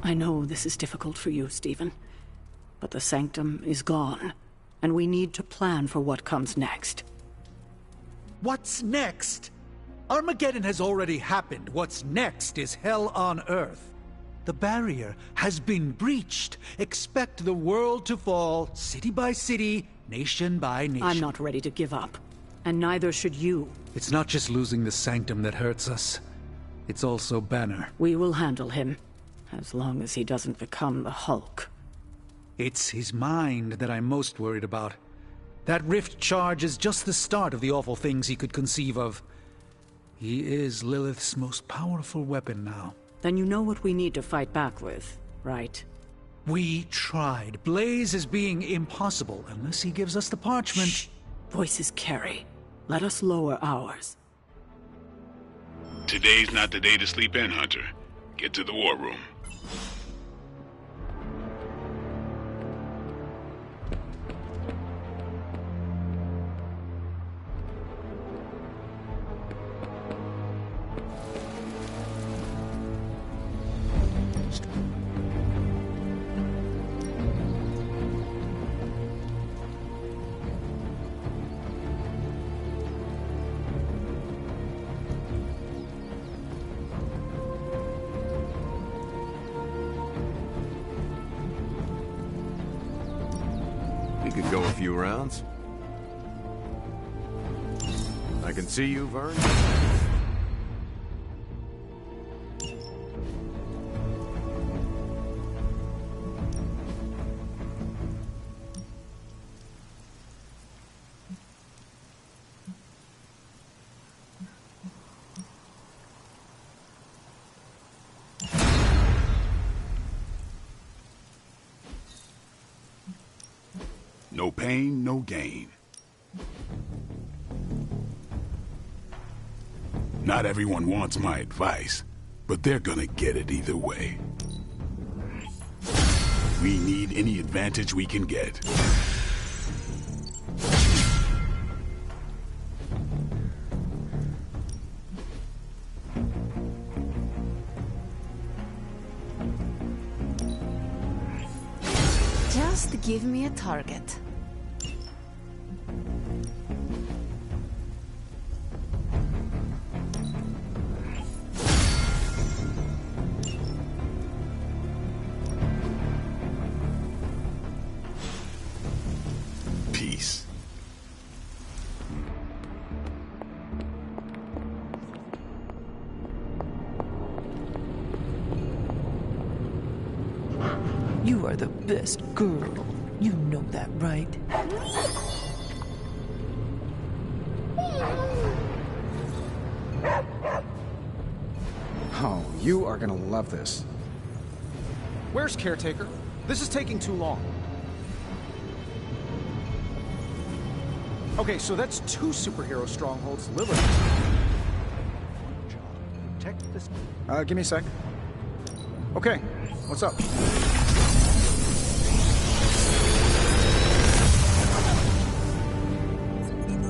I know this is difficult for you, Stephen. But the Sanctum is gone, and we need to plan for what comes next. What's next? Armageddon has already happened. What's next is hell on Earth. The barrier has been breached. Expect the world to fall, city by city, nation by nation. I'm not ready to give up, and neither should you. It's not just losing the Sanctum that hurts us. It's also Banner. We will handle him, as long as he doesn't become the Hulk. It's his mind that I'm most worried about. That rift charge is just the start of the awful things he could conceive of. He is Lilith's most powerful weapon now. Then you know what we need to fight back with, right? We tried. Blaze is being impossible unless he gives us the parchment. Shh. Voices carry. Let us lower ours. Today's not the day to sleep in, Hunter. Get to the war room. We could go a few rounds. I can see you, Vern. No pain, no gain. Not everyone wants my advice, but they're gonna get it either way. We need any advantage we can get. Just give me a target. Peace. You are the best girl. You know that, right? Oh, you are gonna love this. Where's Caretaker? This is taking too long. Okay, so that's 2 superhero strongholds. Lilith. Protect this. Give me a sec. Okay, what's up?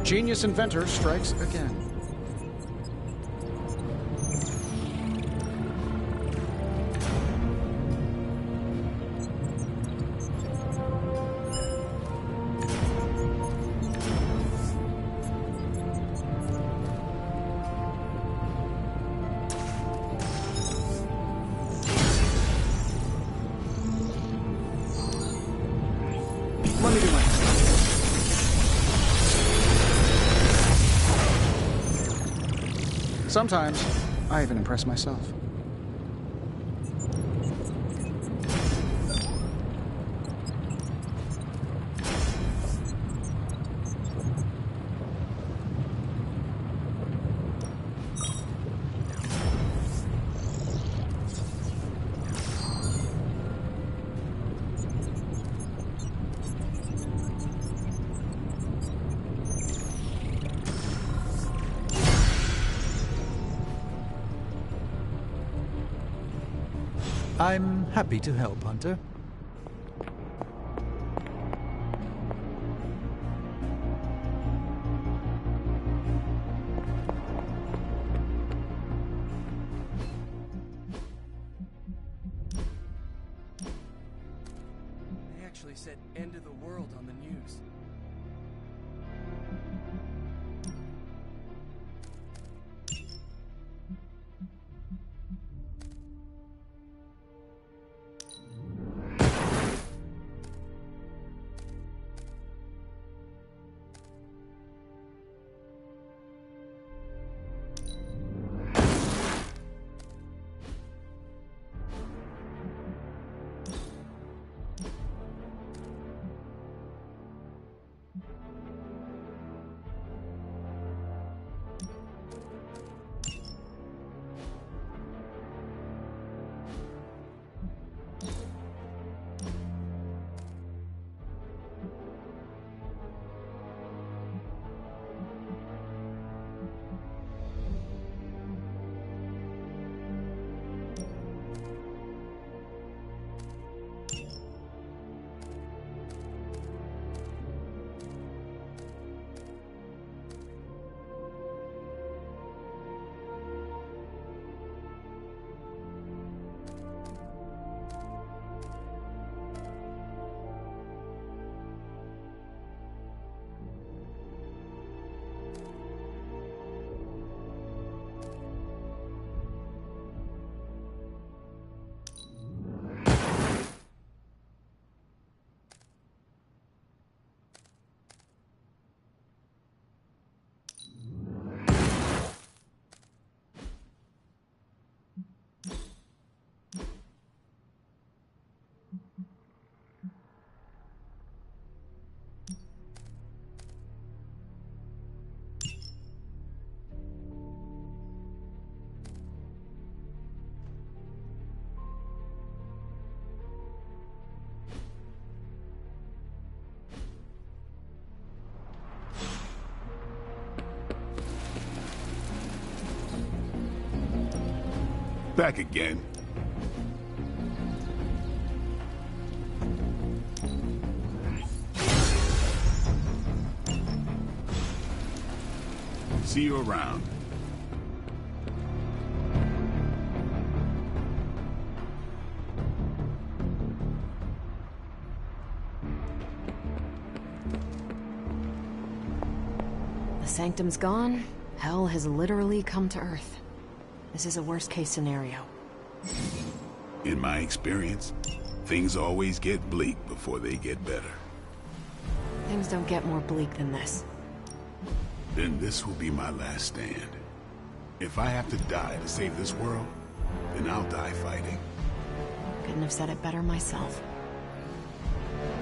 Genius inventor strikes again. Let me do my... Sometimes, I even impress myself. I'm happy to help, Hunter. said end of the world on the news. Back again. See you around. The Sanctum's gone. Hell has literally come to Earth. This is a worst-case scenario. In my experience, things always get bleak before they get better. Things don't get more bleak than this. Then this will be my last stand. If I have to die to save this world, then I'll die fighting. Couldn't have said it better myself.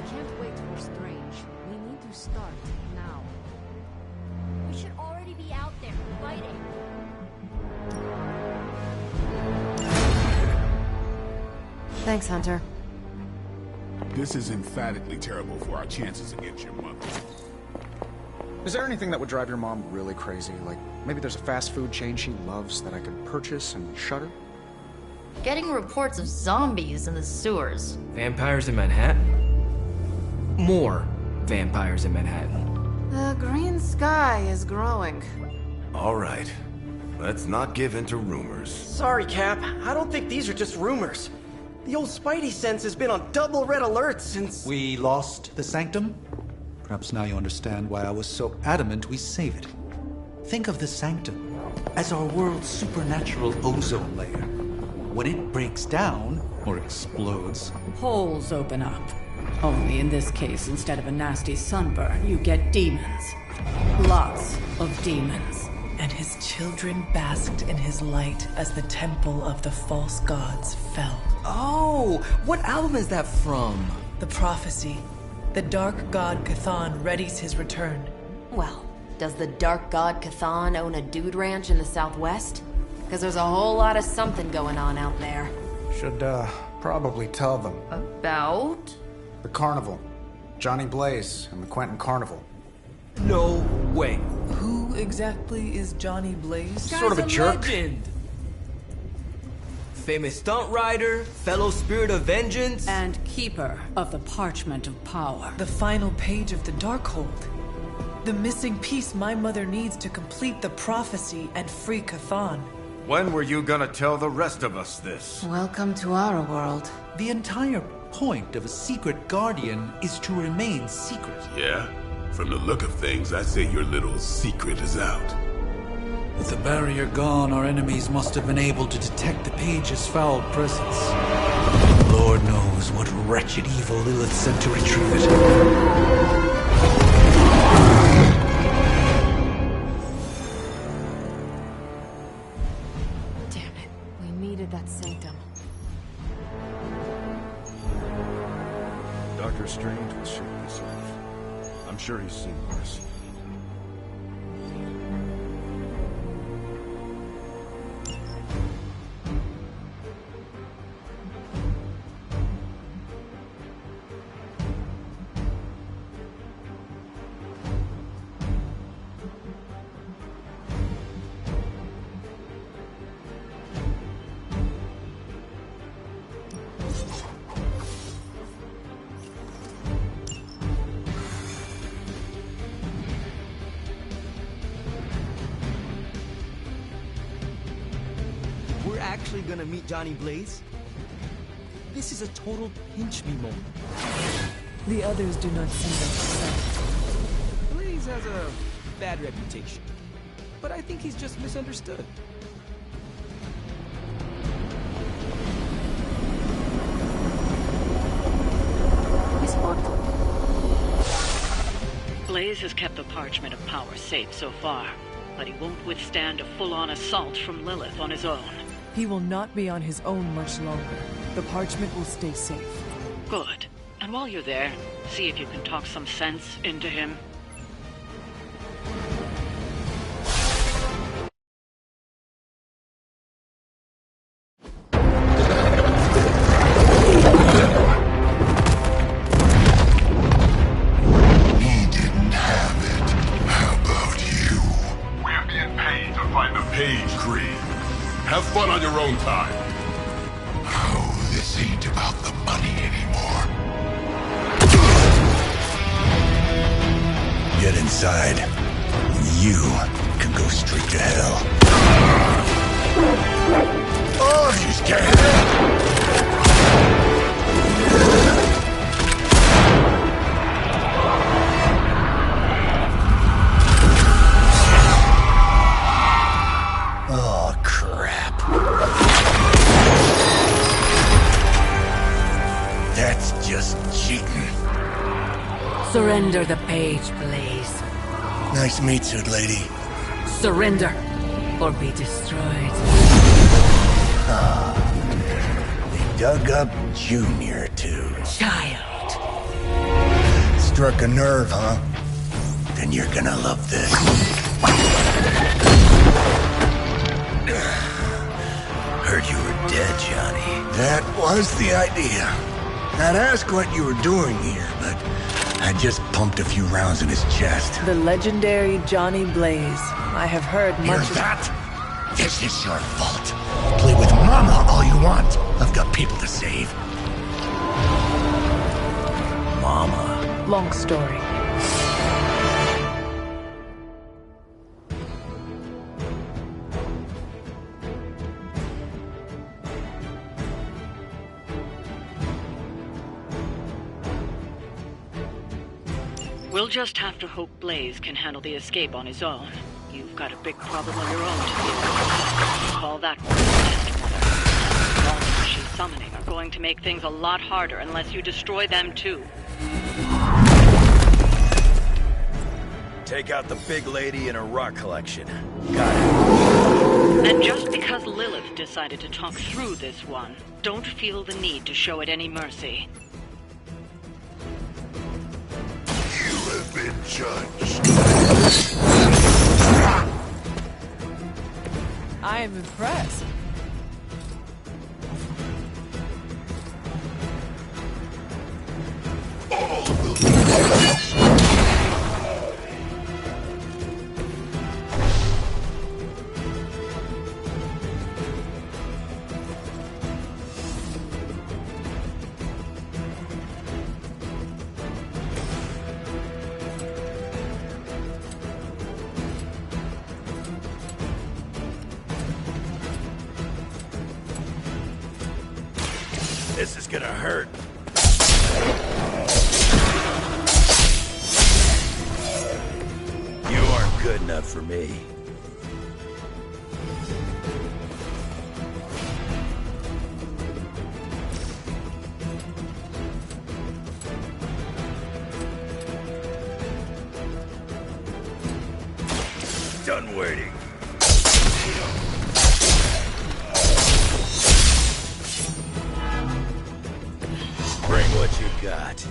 We can't wait for Strange. We need to start now. We should already be out there, fighting. Thanks, Hunter. This is emphatically terrible for our chances against your mother. Is there anything that would drive your mom really crazy? Like, maybe there's a fast food chain she loves that I could purchase and shutter? Getting reports of zombies in the sewers. Vampires in Manhattan? More vampires in Manhattan. The green sky is growing. All right. Let's not give in to rumors. Sorry, Cap. I don't think these are just rumors. The old Spidey sense has been on double red alert since... We lost the Sanctum? Perhaps now you understand why I was so adamant we save it. Think of the Sanctum as our world's supernatural ozone layer. When it breaks down, or explodes... Holes open up. Only in this case, instead of a nasty sunburn, you get demons. Lots of demons. And his children basked in his light as the temple of the false gods fell. Oh, what album is that from? The prophecy. The dark god Cthon readies his return. Well, does the dark god Cthon own a dude ranch in the southwest? Because there's a whole lot of something going on out there. Should, probably tell them. About? The carnival. Johnny Blaze and the Quentin Carnival. No way. Who exactly is Johnny Blaze? Sort of a jerk. Legend. Famous stunt rider, fellow spirit of vengeance, And keeper of the Parchment of Power. The final page of the Darkhold. The missing piece my mother needs to complete the prophecy and free Cthon. When were you gonna tell the rest of us this? Welcome to our world. The entire point of a secret guardian is to remain secret. Yeah? From the look of things, I'd say your little secret is out. With the barrier gone, our enemies must have been able to detect the page's foul presence. Lord knows what wretched evil Lilith sent to retrieve it. That sanctum. Doctor Strange will shake this off. I'm sure he's seen worse. We're actually gonna meet Johnny Blaze? This is a total pinch-me moment. The others do not see that. Blaze has a bad reputation, but I think he's just misunderstood. Blaze has kept the Parchment of Power safe so far, but he won't withstand a full-on assault from Lilith on his own. He will not be on his own much longer. The parchment will stay safe. Good. And while you're there, see if you can talk some sense into him. He didn't have it. How about you? We're being paid to find the Page Creed. Have fun on your own time. Oh, this ain't about the money anymore. Get inside. You can go straight to hell. Oh, she's scared. Surrender the Page, Blaze. Nice meat suit, lady. Surrender, or be destroyed. They dug up Junior, too. Child. Struck a nerve, huh? Then you're gonna love this. Heard you were dead, Johnny. That was the idea. I'd ask what you were doing here, but I just pumped a few rounds in his chest. The legendary Johnny Blaze. I have heard Hear much of that? This is your fault. Play with Mama all you want. I've got people to save. Mama. Long story. We'll just have to hope Blaze can handle the escape on his own. You've got a big problem of your own to deal with. Call that one Test Mother. The monsters she's summoning are going to make things a lot harder unless you destroy them too. Take out the big lady and her rock collection. Got it. And just because Lilith decided to talk through this one, don't feel the need to show it any mercy. You have been judged. I am impressed. This is gonna hurt. good enough for me. Done waiting. Bring what you got.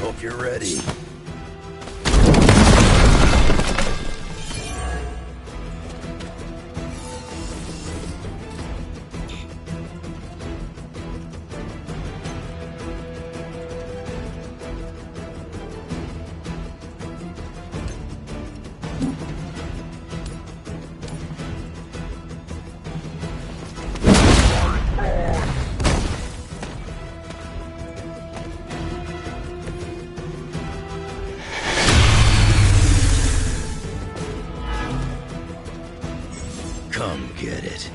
Hope you're ready. Come get it.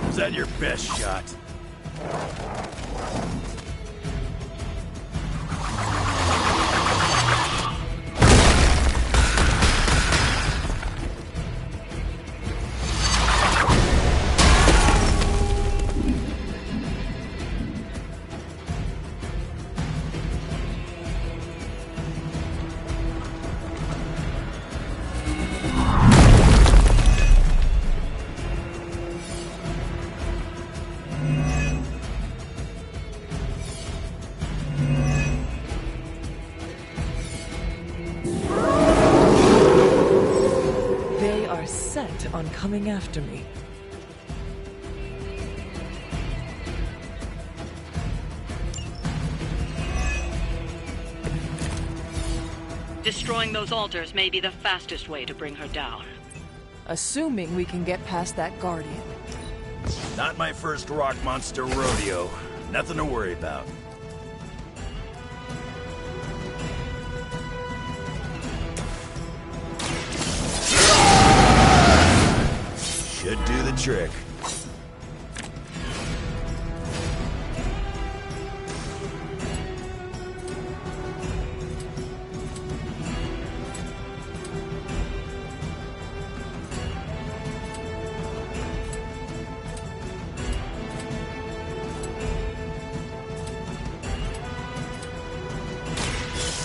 Is that your best shot? Set on coming after me. Destroying those altars may be the fastest way to bring her down. Assuming we can get past that Guardian. Not my first rock monster rodeo. Nothing to worry about. Should do the trick.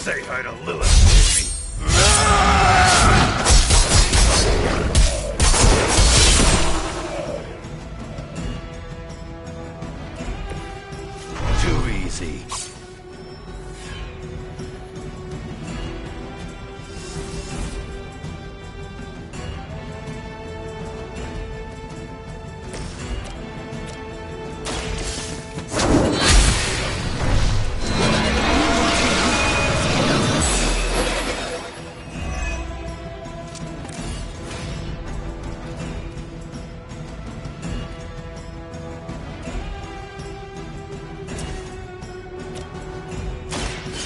Say hi to Lilith.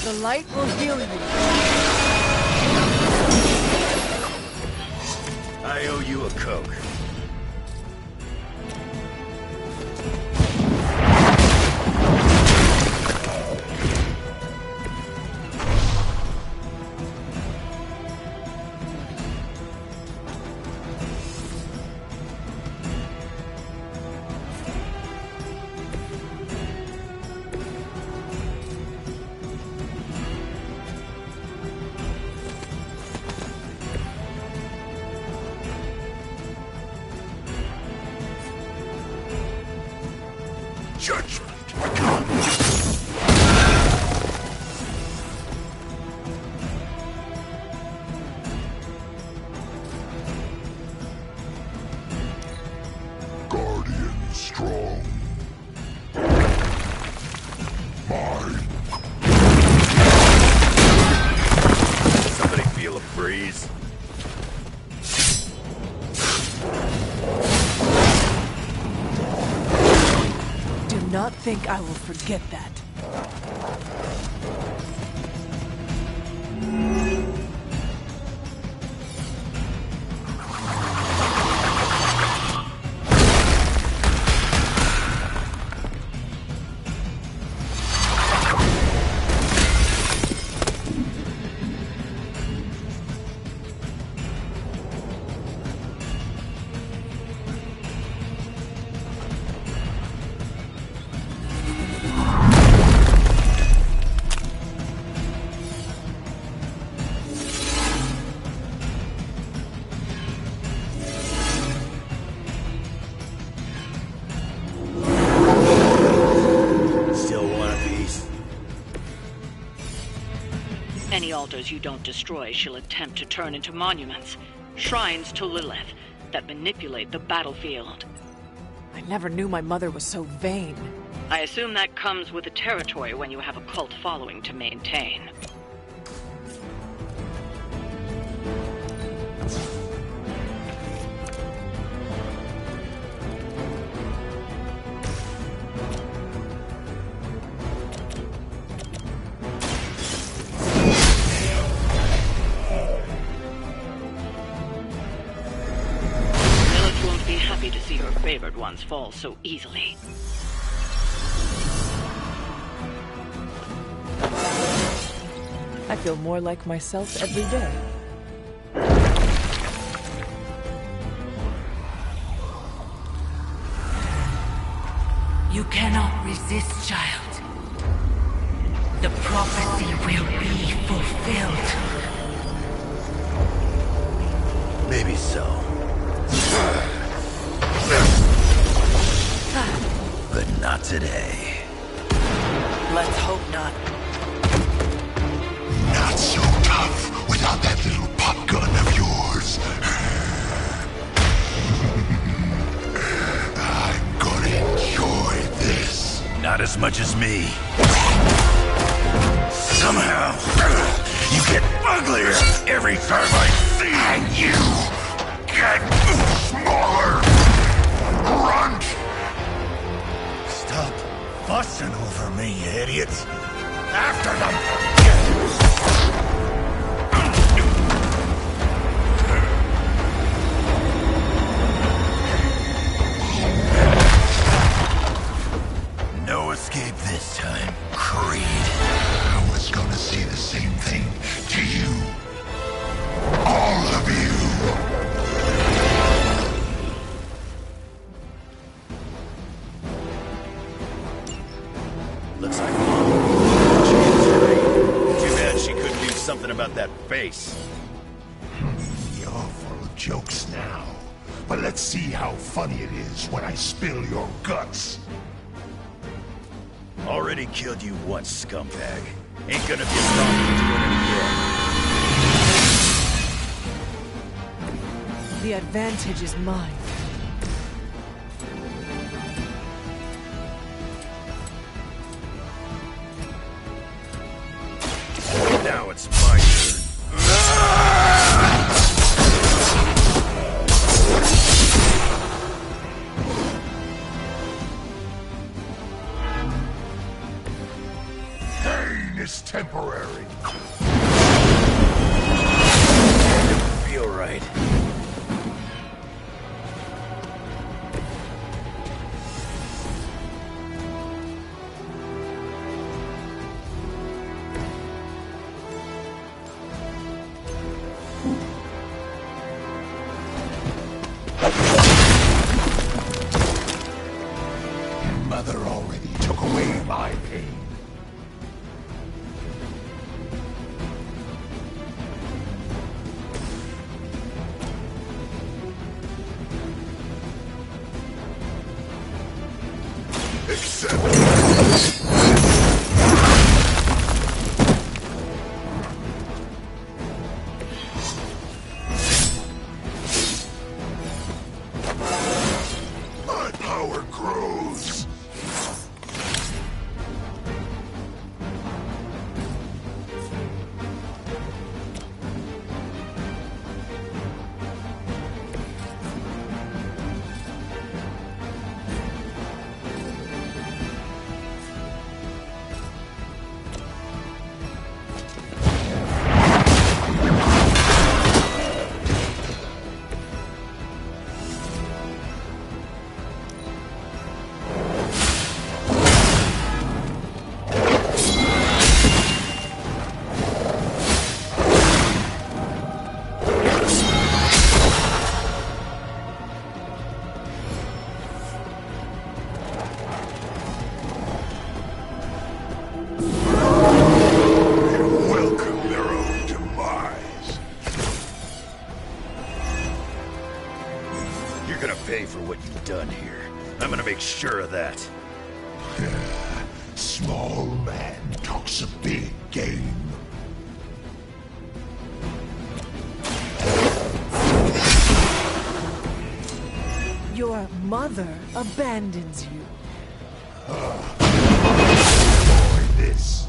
The light will heal you. I owe you a Coke. Judgment comes. think I will forget that. Any altars you don't destroy, she'll attempt to turn into monuments. Shrines to Lilith that manipulate the battlefield. I never knew my mother was so vain. I assume that comes with the territory when you have a cult following to maintain. To see her favored ones fall so easily. I feel more like myself every day. You cannot resist, child. The prophecy will be fulfilled. Maybe so. But not today. Let's hope not. Not so tough without that little pop gun of yours. I'm gonna enjoy this. Not as much as me. Somehow, you get uglier every time I see you. And you get smaller. Grunt! Stop fussing over me, you idiots. After them! No escape this time, Creed. I was gonna say the same thing to you. All of you. Looks like Mom great. Too bad she couldn't do something about that face. You're full of jokes now. But let's see how funny it is when I spill your guts. Already killed you once, scumbag. Ain't gonna be a problem doing it again. The advantage is mine. Now it's my turn. Pain is temporary. Feel right. You're gonna pay for what you've done here. I'm gonna make sure of that. Small man talks a big game. Your mother abandons you. Avoid this.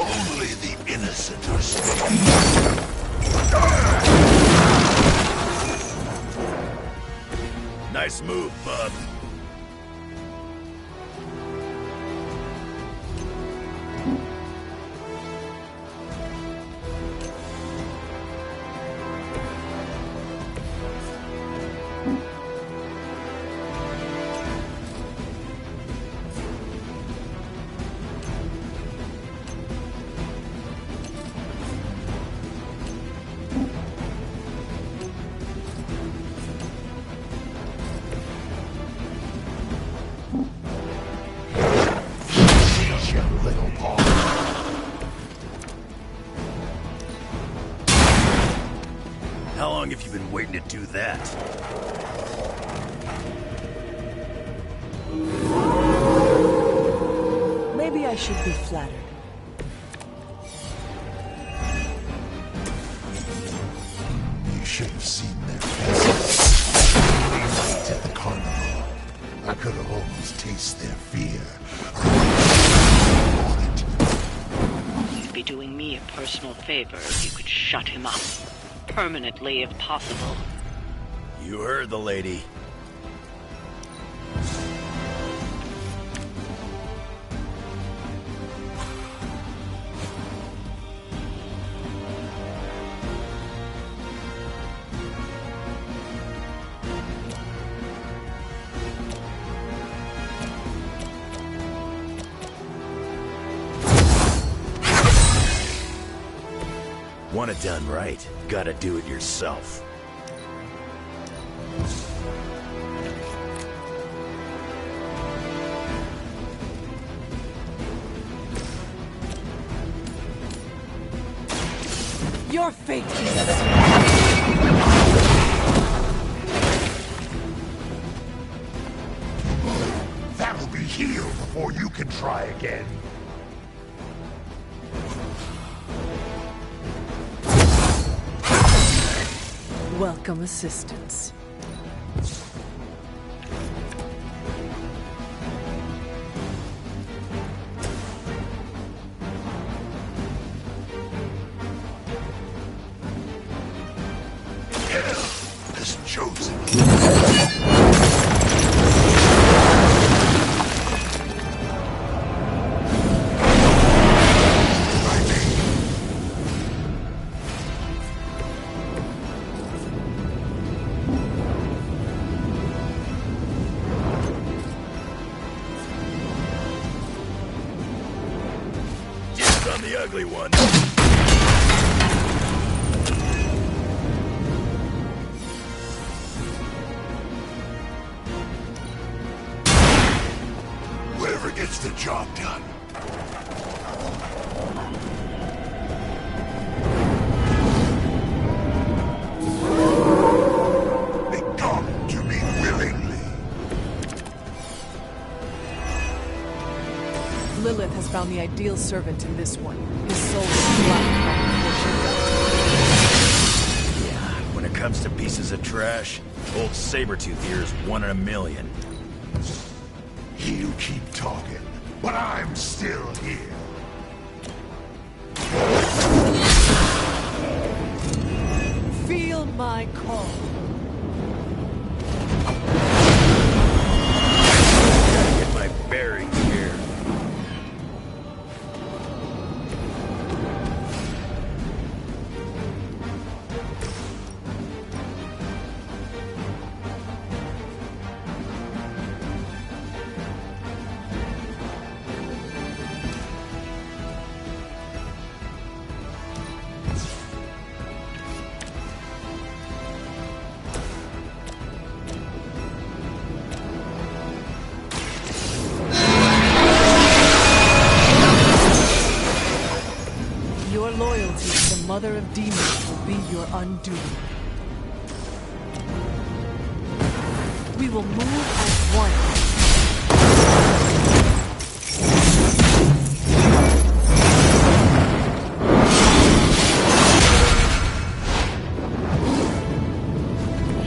Only the innocent are spared. Nice move, bub. How long have you been waiting to do that? Maybe I should be flattered. You should have seen their faces. At the carnival, I could have almost tasted their fear. You'd be doing me a personal favor if you could shut him up. Permanently, if possible. You heard the lady. Want it done right, gotta do it yourself. Your fate is That'll be healed before you can try again. welcome assistance. Has chosen. On the ugly one. Whatever gets the job done. They come to me willingly. Lilith has found the ideal servant in this one. His soul is black before she died. Yeah, when it comes to pieces of trash, old Sabretooth here is 1 in a million. You keep talking, but I'm still here. my call. Gotta get my bearings here. Your loyalty to the Mother of Demons will be your undoing. We will move as one.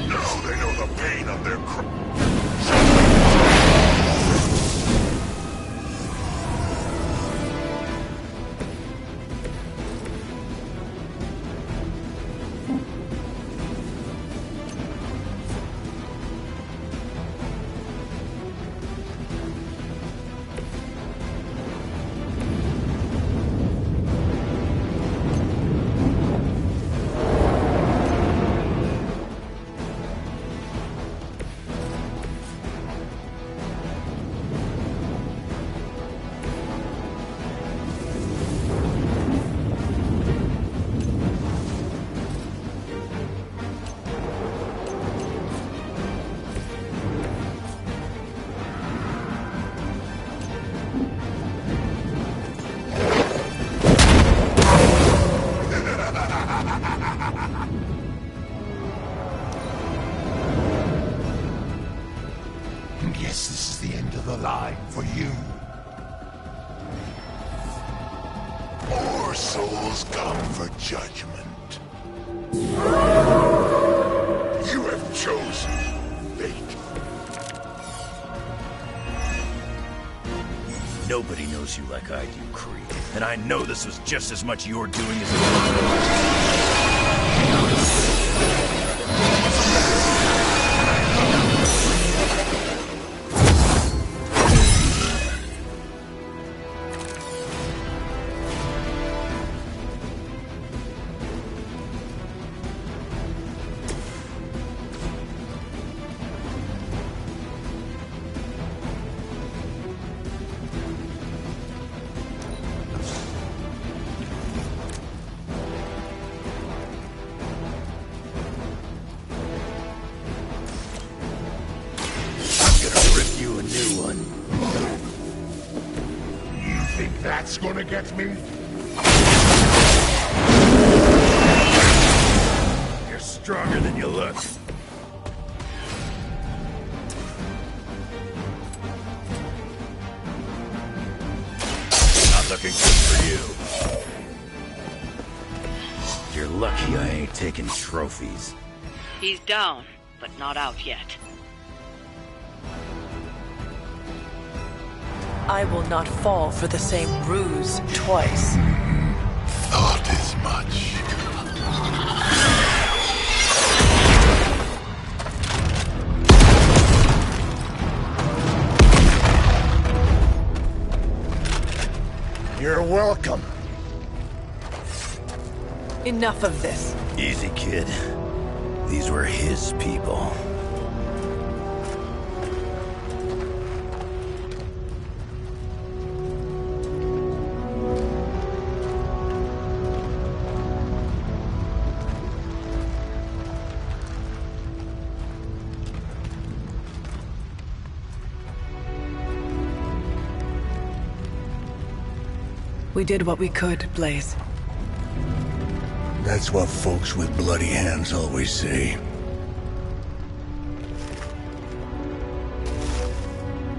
Now they know the pain of their Guess this is the end of the line for you. More souls come for judgment. You have chosen fate. Nobody knows you like I do, Kree. And I know this was just as much your doing as it was. You a new one. You think that's gonna get me? You're stronger than you look. Not looking good for you. You're lucky I ain't taking trophies. He's down, but not out yet. I will not fall for the same ruse twice. Thought as much. You're welcome. Enough of this. Easy, kid. These were his people. We did what we could, Blaze. That's what folks with bloody hands always say.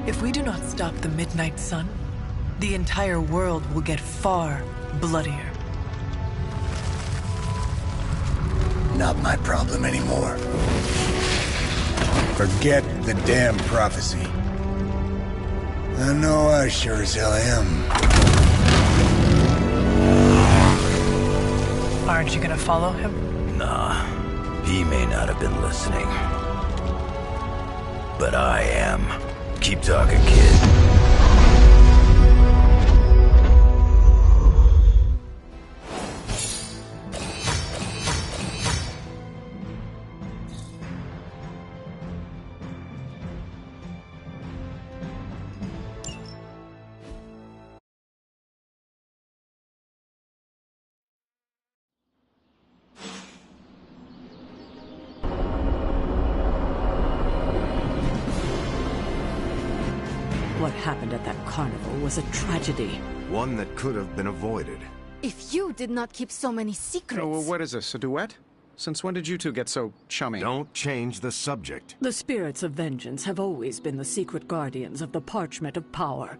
If we do not stop the Midnight Sun, the entire world will get far bloodier. Not my problem anymore. Forget the damn prophecy. I know I sure as hell am. Aren't you gonna follow him? Nah. He may not have been listening. But I am. Keep talking, kid. What happened at that carnival was a tragedy. One that could have been avoided. If you did not keep so many secrets... Oh, well, what is this, a duet? Since when did you two get so chummy? Don't change the subject. The spirits of vengeance have always been the secret guardians of the Parchment of Power.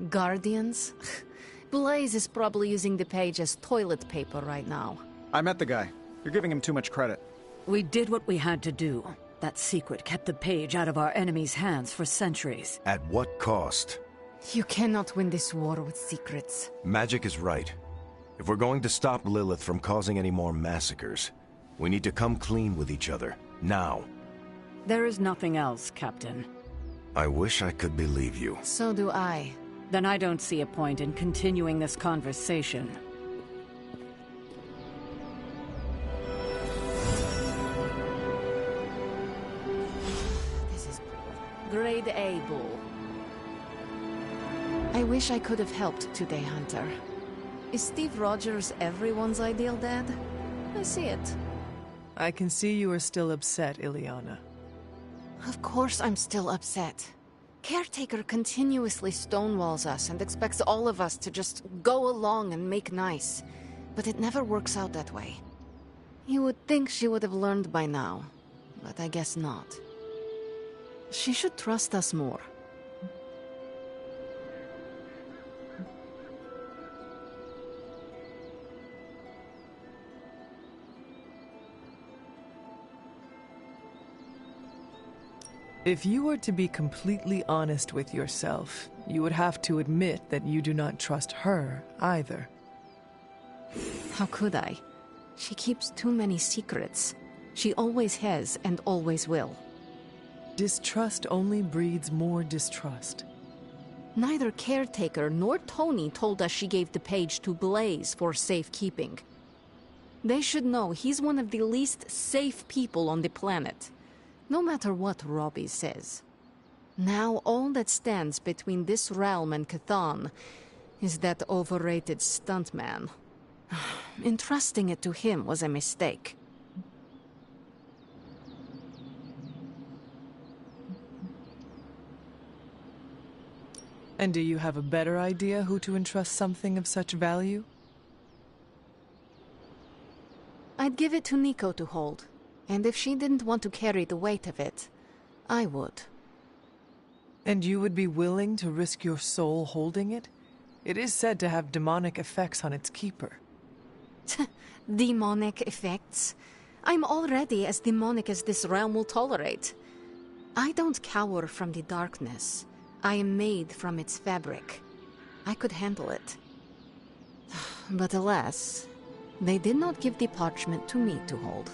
Guardians? Blaze is probably using the page as toilet paper right now. I met the guy. You're giving him too much credit. We did what we had to do. That secret kept the page out of our enemies' hands for centuries. At what cost? You cannot win this war with secrets. Magic is right. If we're going to stop Lilith from causing any more massacres, we need to come clean with each other, now. There is nothing else, Captain. I wish I could believe you. So do I. Then I don't see a point in continuing this conversation. Grade A, Bull. I wish I could have helped today, Hunter. Is Steve Rogers everyone's ideal dad? I see it. I can see you are still upset, Illyana. Of course I'm still upset. Caretaker continuously stonewalls us and expects all of us to just go along and make nice. But it never works out that way. You would think she would have learned by now, but I guess not. She should trust us more. If you were to be completely honest with yourself, you would have to admit that you do not trust her either. How could I? She keeps too many secrets. She always has and always will. Distrust only breeds more distrust. Neither Caretaker nor Tony told us she gave the page to Blaze for safekeeping. They should know he's one of the least safe people on the planet. No matter what Robbie says. Now all that stands between this realm and Chthon is that overrated stuntman. Entrusting it to him was a mistake. And do you have a better idea who to entrust something of such value? I'd give it to Nico to hold. And if she didn't want to carry the weight of it, I would. And you would be willing to risk your soul holding it? It is said to have demonic effects on its keeper. Demonic effects? I'm already as demonic as this realm will tolerate. I don't cower from the darkness. I am made from its fabric. I could handle it. But alas, they did not give the parchment to me to hold.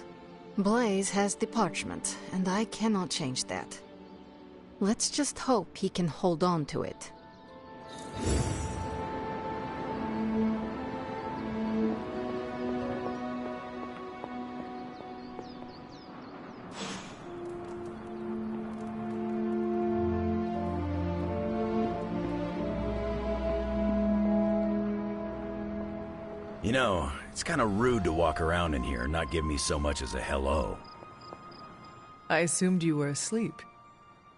Blaze has the parchment, and I cannot change that. Let's just hope he can hold on to it. You know, it's kind of rude to walk around in here and not give me so much as a hello. I assumed you were asleep.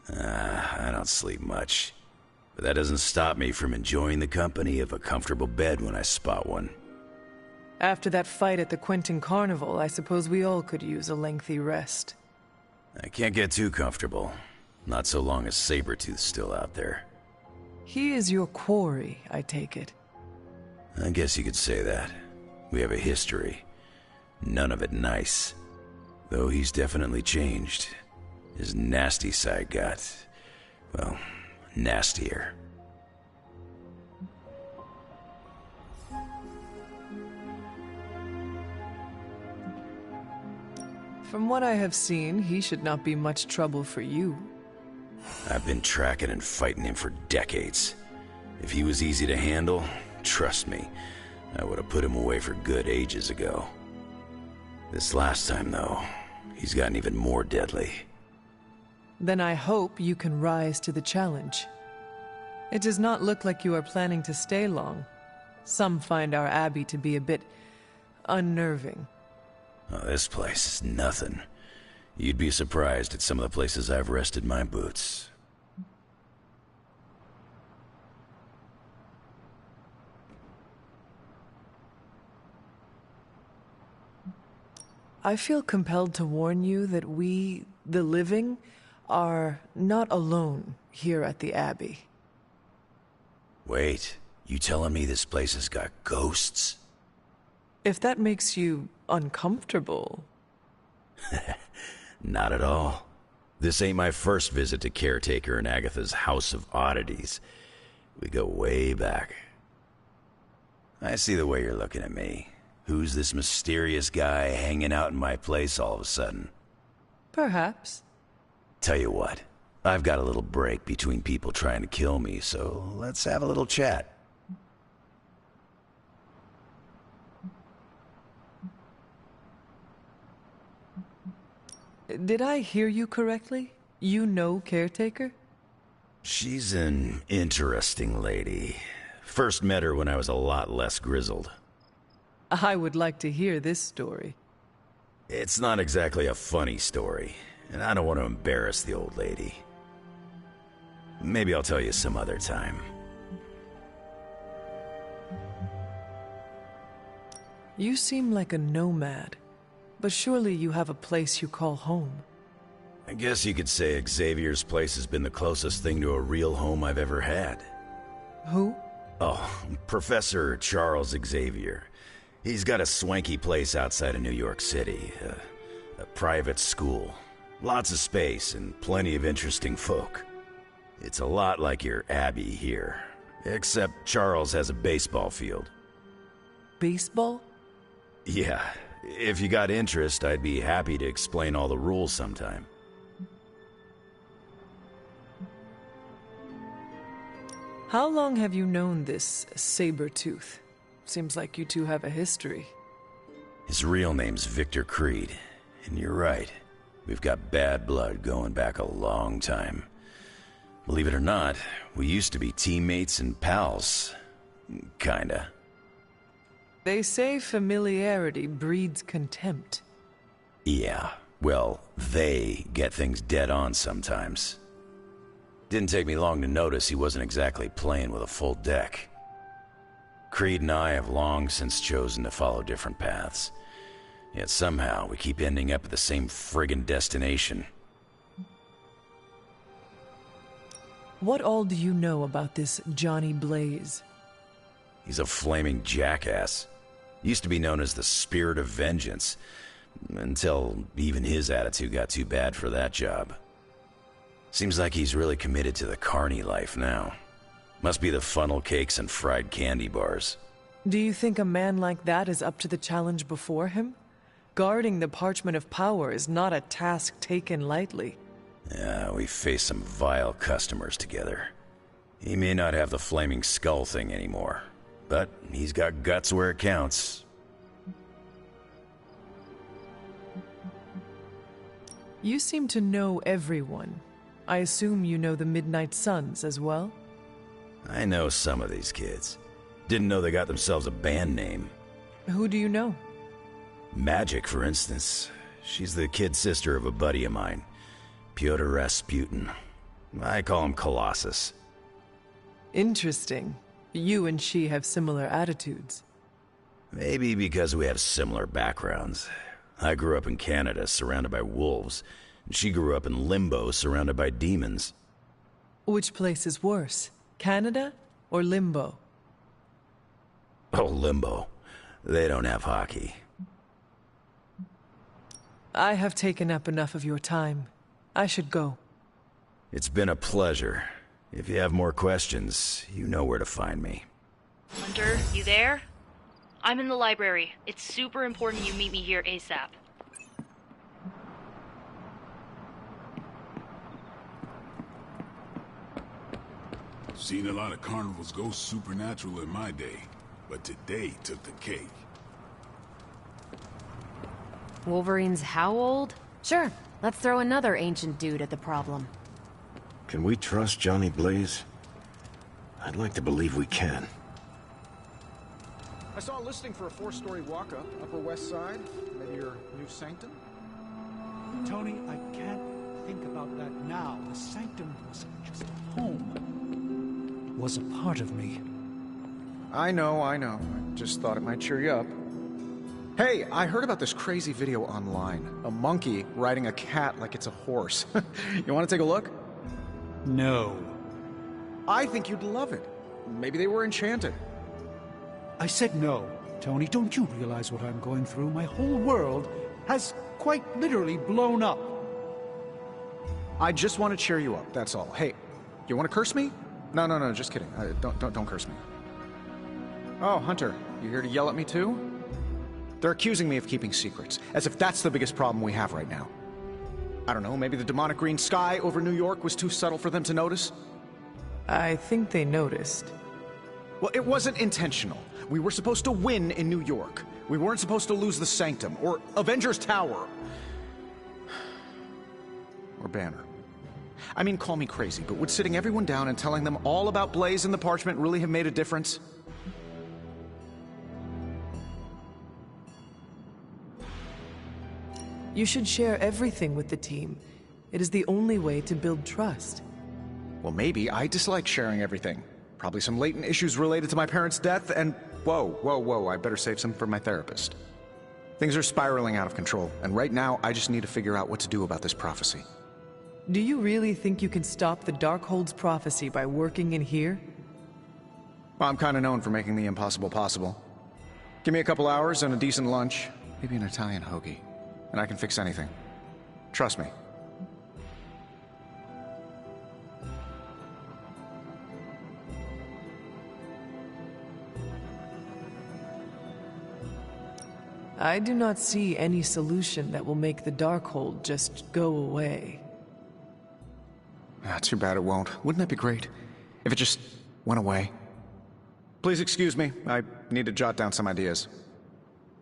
I don't sleep much. But that doesn't stop me from enjoying the company of a comfortable bed when I spot one. After that fight at the Quentin Carnival, I suppose we all could use a lengthy rest. I can't get too comfortable. Not so long as Sabretooth's still out there. He is your quarry, I take it. I guess you could say that. We have a history. None of it nice. Though he's definitely changed. His nasty side got, well, nastier. From what I have seen, he should not be much trouble for you. I've been tracking and fighting him for decades. If he was easy to handle, trust me, I would have put him away for good ages ago. This last time, though, he's gotten even more deadly. Then I hope you can rise to the challenge. It does not look like you are planning to stay long. Some find our abbey to be a bit unnerving. Oh, this place is nothing. You'd be surprised at some of the places I've rested my boots. I feel compelled to warn you that we, the living, are not alone here at the Abbey. Wait, you telling me this place has got ghosts? If that makes you uncomfortable... Not at all. This ain't my first visit to Caretaker and Agatha's House of Oddities. We go way back. I see the way you're looking at me. Who's this mysterious guy hanging out in my place all of a sudden? Perhaps. Tell you what, I've got a little break between people trying to kill me, so let's have a little chat. Did I hear you correctly? You know Caretaker? She's an interesting lady. First met her when I was a lot less grizzled. I would like to hear this story. It's not exactly a funny story, and I don't want to embarrass the old lady. Maybe I'll tell you some other time. You seem like a nomad, but surely you have a place you call home. I guess you could say Xavier's place has been the closest thing to a real home I've ever had. Who? Oh, Professor Charles Xavier. He's got a swanky place outside of New York City, a private school. Lots of space and plenty of interesting folk. It's a lot like your Abbey here, except Charles has a baseball field. Baseball? Yeah, if you got interest, I'd be happy to explain all the rules sometime. How long have you known this Sabretooth? Seems like you two have a history. His real name's Victor Creed, and you're right. We've got bad blood going back a long time. Believe it or not, we used to be teammates and pals. Kinda. They say familiarity breeds contempt. Yeah, well, they get things dead on sometimes. Didn't take me long to notice he wasn't exactly playing with a full deck. Creed and I have long since chosen to follow different paths. Yet somehow we keep ending up at the same friggin' destination. What all do you know about this Johnny Blaze? He's a flaming jackass. Used to be known as the Spirit of Vengeance, until even his attitude got too bad for that job. Seems like he's really committed to the carny life now. Must be the funnel cakes and fried candy bars. Do you think a man like that is up to the challenge before him? Guarding the Parchment of Power is not a task taken lightly. Yeah, we faced some vile customers together. He may not have the flaming skull thing anymore, but he's got guts where it counts. You seem to know everyone. I assume you know the Midnight Suns as well? I know some of these kids. Didn't know they got themselves a band name. Who do you know? Magic, for instance. She's the kid sister of a buddy of mine, Pyotr Rasputin. I call him Colossus. Interesting. You and she have similar attitudes. Maybe because we have similar backgrounds. I grew up in Canada, surrounded by wolves, and she grew up in Limbo, surrounded by demons. Which place is worse? Canada or Limbo? Oh, Limbo. They don't have hockey. I have taken up enough of your time. I should go. It's been a pleasure. If you have more questions, you know where to find me. Hunter, you there? I'm in the library. It's super important you meet me here ASAP. Seen a lot of carnivals go supernatural in my day, but today took the cake. Wolverine's how old? Sure, let's throw another ancient dude at the problem. Can we trust Johnny Blaze? I'd like to believe we can. I saw a listing for a 4-story walk-up, Upper West Side. Maybe your new sanctum? Tony, I can't think about that now. The sanctum wasn't just a home. It was a part of me. I know. I just thought it might cheer you up. Hey, I heard about this crazy video online. A monkey riding a cat like it's a horse. You want to take a look? No. I think you'd love it. Maybe they were enchanted. I said no. Tony, don't you realize what I'm going through? My whole world has quite literally blown up. I just want to cheer you up, that's all. Hey, you want to curse me? No, just kidding. Don't curse me. Oh, Hunter, you here to yell at me too? They're accusing me of keeping secrets, as if that's the biggest problem we have right now. I don't know, maybe the demonic green sky over New York was too subtle for them to notice? I think they noticed. Well, it wasn't intentional. We were supposed to win in New York. We weren't supposed to lose the Sanctum, or Avengers Tower. Or Banner. I mean, call me crazy, but would sitting everyone down and telling them all about Blaze and the Parchment really have made a difference? You should share everything with the team. It is the only way to build trust. Well, maybe I dislike sharing everything. Probably some latent issues related to my parents' death, and whoa, I better save some for my therapist. Things are spiraling out of control, and right now I just need to figure out what to do about this prophecy. Do you really think you can stop the Darkhold's prophecy by working in here? Well, I'm kind of known for making the impossible possible. Give me a couple hours and a decent lunch, maybe an Italian hoagie, and I can fix anything. Trust me. I do not see any solution that will make the Darkhold just go away. Too bad it won't. Wouldn't that be great? If it just went away. Please excuse me. I need to jot down some ideas.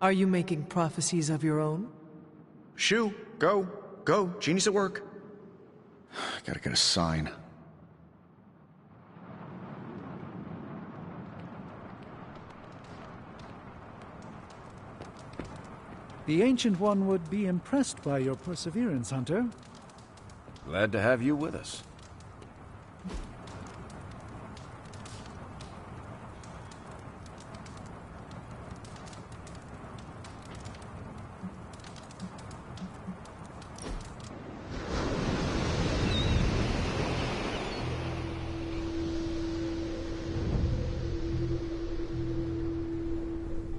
Are you making prophecies of your own? Shoo, go. Genius at work. Gotta get a sign. The Ancient One would be impressed by your perseverance, Hunter. Glad to have you with us.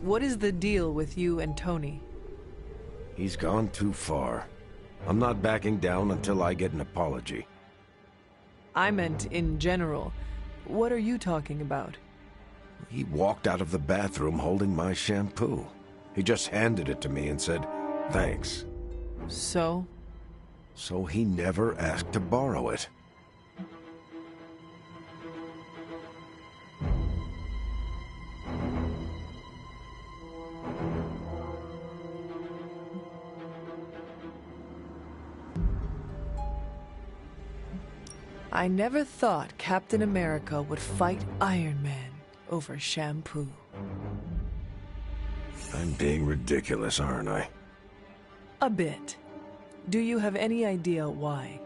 What is the deal with you and Tony? He's gone too far. I'm not backing down until I get an apology. I meant in general. What are you talking about? He walked out of the bathroom holding my shampoo. He just handed it to me and said, thanks. So? So he never asked to borrow it. I never thought Captain America would fight Iron Man over shampoo. I'm being ridiculous, aren't I? A bit. Do you have any idea why?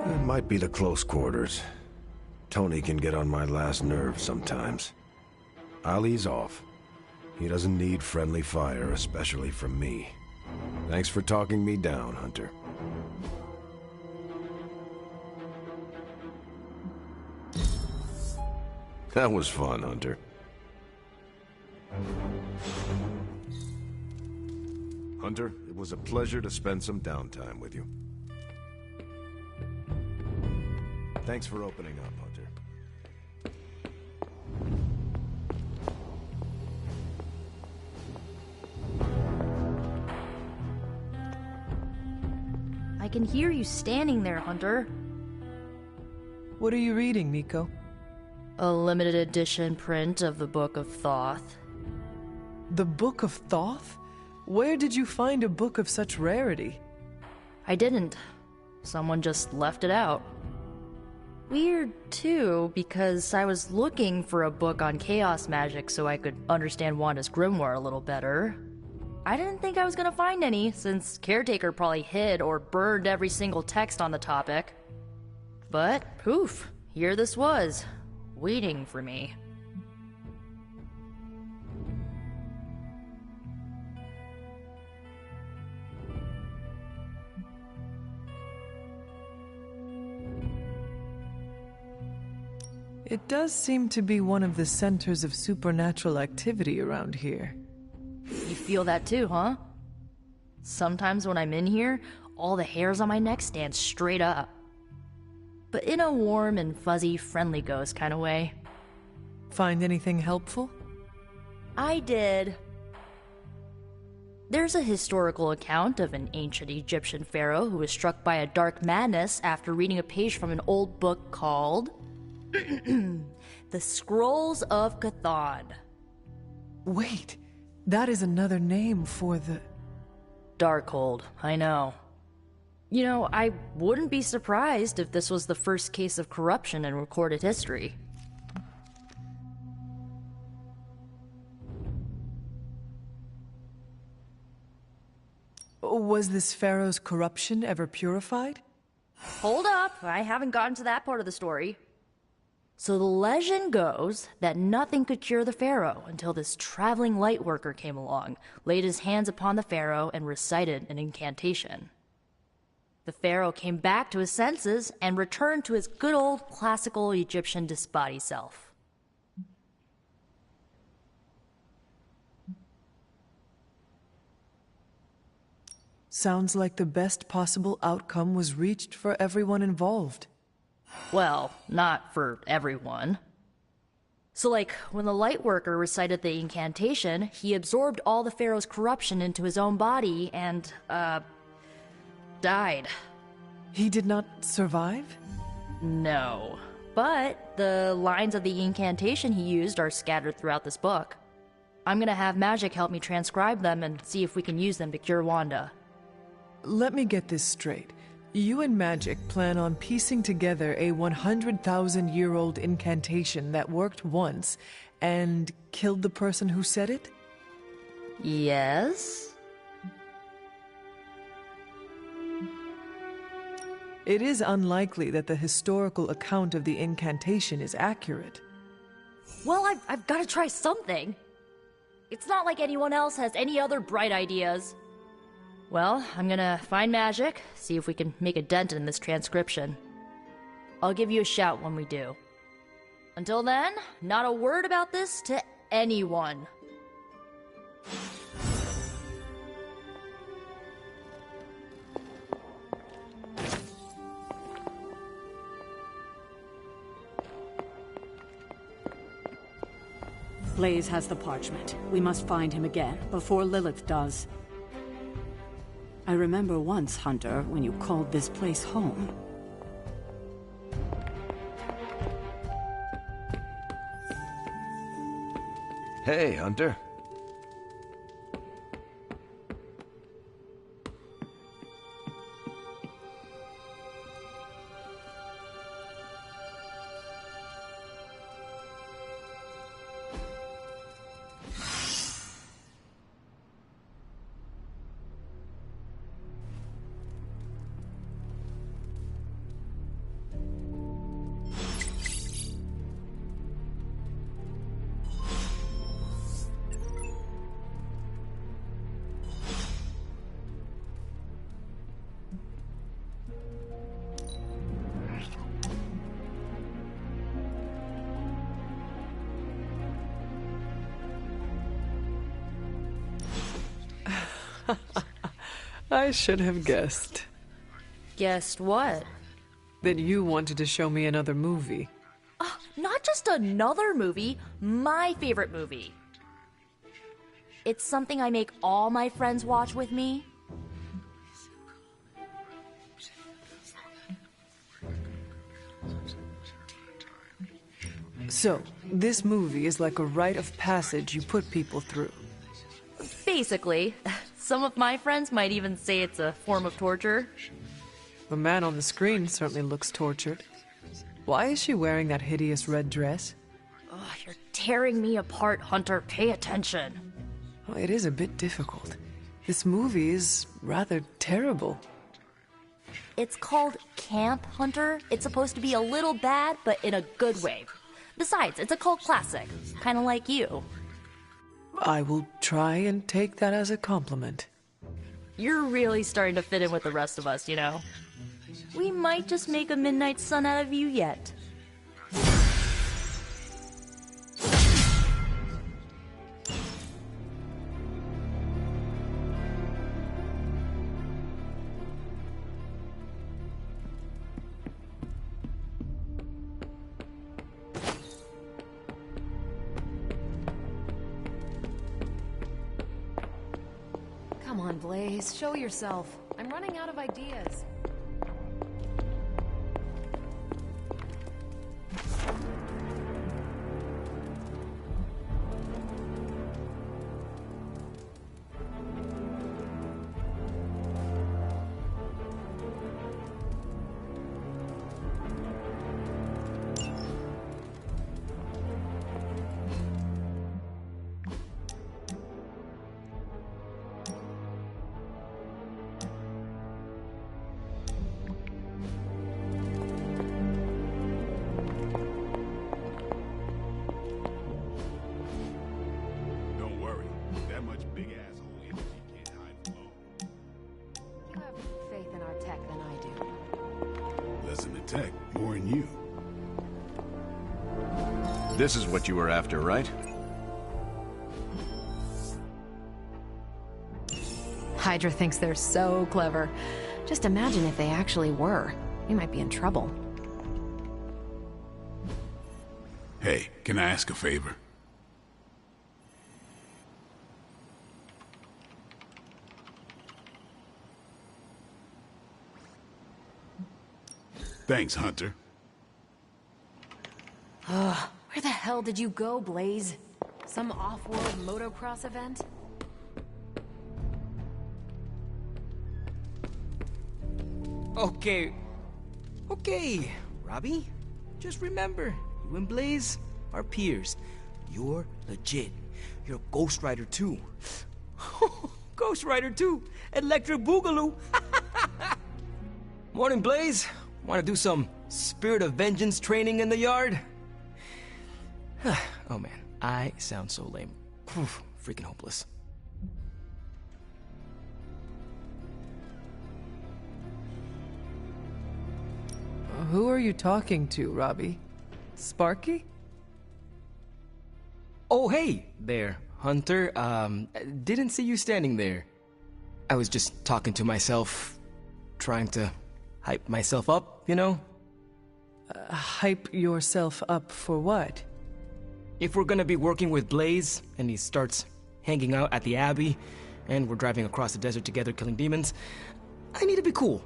It might be the close quarters. Tony can get on my last nerve sometimes. I'll ease off. He doesn't need friendly fire, especially from me. Thanks for talking me down, Hunter. That was fun, Hunter. Hunter, it was a pleasure to spend some downtime with you. Thanks for opening up, I can hear you standing there, Hunter. What are you reading, Miko? A limited edition print of the Book of Thoth. The Book of Thoth? Where did you find a book of such rarity? I didn't. Someone just left it out. Weird, too, because I was looking for a book on chaos magic so I could understand Wanda's grimoire a little better. I didn't think I was gonna find any, since Caretaker probably hid or burned every single text on the topic. But, poof, here this was, waiting for me. It does seem to be one of the centers of supernatural activity around here. You feel that too, huh? Sometimes when I'm in here, all the hairs on my neck stand straight up. But in a warm and fuzzy, friendly ghost kind of way. Find anything helpful? I did. There's a historical account of an ancient Egyptian pharaoh who was struck by a dark madness after reading a page from an old book called The Scrolls of Chthon. Wait, that is another name for the... Darkhold, I know. You know, I wouldn't be surprised if this was the first case of corruption in recorded history. Was this pharaoh's corruption ever purified? Hold up, I haven't gotten to that part of the story. So the legend goes that nothing could cure the pharaoh until this traveling light worker came along, laid his hands upon the pharaoh, and recited an incantation. The pharaoh came back to his senses and returned to his good old classical Egyptian disbody self. Sounds like the best possible outcome was reached for everyone involved. Well, not for everyone. So like, when the Lightworker recited the incantation, he absorbed all the pharaoh's corruption into his own body and, died. He did not survive? No. But the lines of the incantation he used are scattered throughout this book. I'm gonna have Magic help me transcribe them and see if we can use them to cure Wanda. Let me get this straight. You and Magic plan on piecing together a 100,000-year-old incantation that worked once and killed the person who said it? Yes? It is unlikely that the historical account of the incantation is accurate. Well, I've got to try something. It's not like anyone else has any other bright ideas. Well, I'm gonna find Magic, see if we can make a dent in this transcription. I'll give you a shout when we do. Until then, not a word about this to anyone. Blaze has the parchment. We must find him again, before Lilith does. I remember once, Hunter, when you called this place home. Hey, Hunter. I should have guessed. Guessed what? That you wanted to show me another movie. Not just another movie, my favorite movie. It's something I make all my friends watch with me. So, this movie is like a rite of passage you put people through. Basically. Some of my friends might even say it's a form of torture. The man on the screen certainly looks tortured. Why is she wearing that hideous red dress? Ugh, you're tearing me apart, Hunter. Pay attention. Oh, it is a bit difficult. This movie is rather terrible. It's called Camp, Hunter. It's supposed to be a little bad, but in a good way. Besides, it's a cult classic. Kinda like you. I will try and take that as a compliment. You're really starting to fit in with the rest of us, you know? We might just make a Midnight Sun out of you yet. Come on, Blaze, show yourself. I'm running out of ideas. Don't worry. That much big asshole energy can't hide from long. You have faith in our tech than I do. Less in the tech, more in you. This is what you were after, right? Hydra thinks they're so clever. Just imagine if they actually were. We might be in trouble. Hey, can I ask a favor? Thanks, Hunter. Ugh, where the hell did you go, Blaze? Some off-world motocross event? Okay, Robbie. Just remember, you and Blaze are peers. You're legit. You're Ghost Rider 2. Ghost Rider 2! Electric Boogaloo! Morning, Blaze. Want to do some Spirit of Vengeance training in the yard? Oh man, I sound so lame. Freaking hopeless. Who are you talking to, Robbie? Sparky? Oh, hey there, Hunter. Didn't see you standing there. I was just talking to myself, trying to hype myself up, you know? Hype yourself up for what? If we're gonna be working with Blaze, and he starts hanging out at the Abbey, and we're driving across the desert together killing demons, I need to be cool.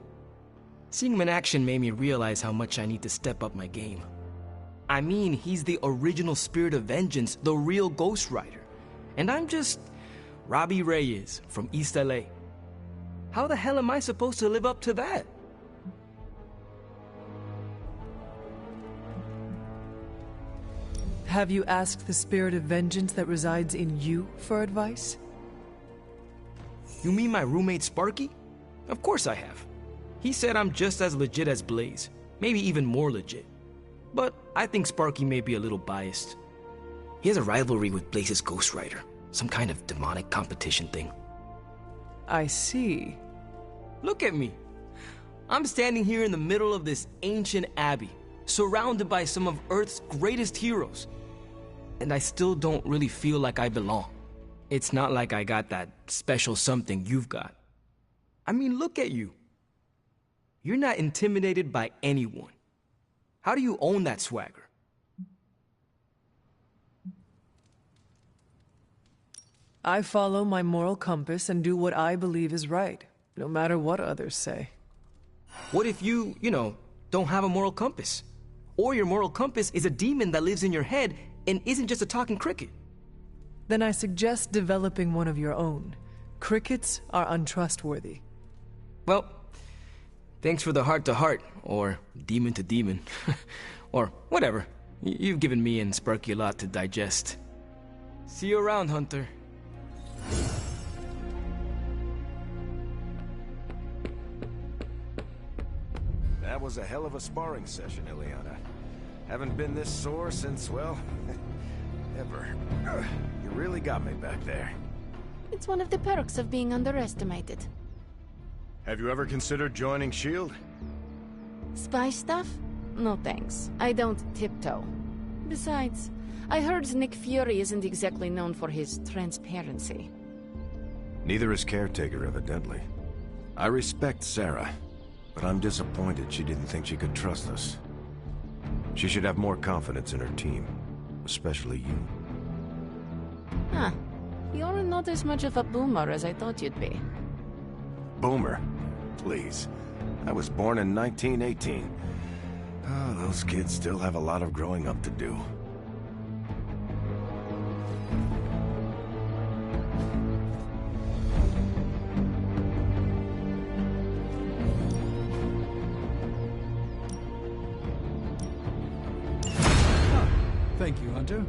Seeing him in action made me realize how much I need to step up my game. I mean, he's the original Spirit of Vengeance, the real Ghost Rider. And I'm just Robbie Reyes from East LA. How the hell am I supposed to live up to that? Have you asked the Spirit of Vengeance that resides in you for advice? You mean my roommate Sparky? Of course I have. He said I'm just as legit as Blaze, maybe even more legit. But I think Sparky may be a little biased. He has a rivalry with Blaze's Ghost Rider, some kind of demonic competition thing. I see. Look at me. I'm standing here in the middle of this ancient abbey, surrounded by some of Earth's greatest heroes. And I still don't really feel like I belong. It's not like I got that special something you've got. I mean, look at you. You're not intimidated by anyone. How do you own that swagger? I follow my moral compass and do what I believe is right, no matter what others say. What if you don't have a moral compass? Or your moral compass is a demon that lives in your head and isn't just a talking cricket. Then I suggest developing one of your own. Crickets are untrustworthy. Well, thanks for the heart-to-heart, or demon-to-demon, or whatever. You've given me and Sparky a lot to digest. See you around, Hunter. That was a hell of a sparring session, Ileana. Haven't been this sore since, well, ever. You really got me back there. It's one of the perks of being underestimated. Have you ever considered joining S.H.I.E.L.D.? Spy stuff? No thanks. I don't tiptoe. Besides, I heard Nick Fury isn't exactly known for his transparency. Neither is Caretaker, evidently. I respect Sarah, but I'm disappointed she didn't think she could trust us. She should have more confidence in her team, especially you. Huh. You're not as much of a boomer as I thought you'd be. Boomer? Please. I was born in 1918. Oh, those kids still have a lot of growing up to do. Thank you, Hunter.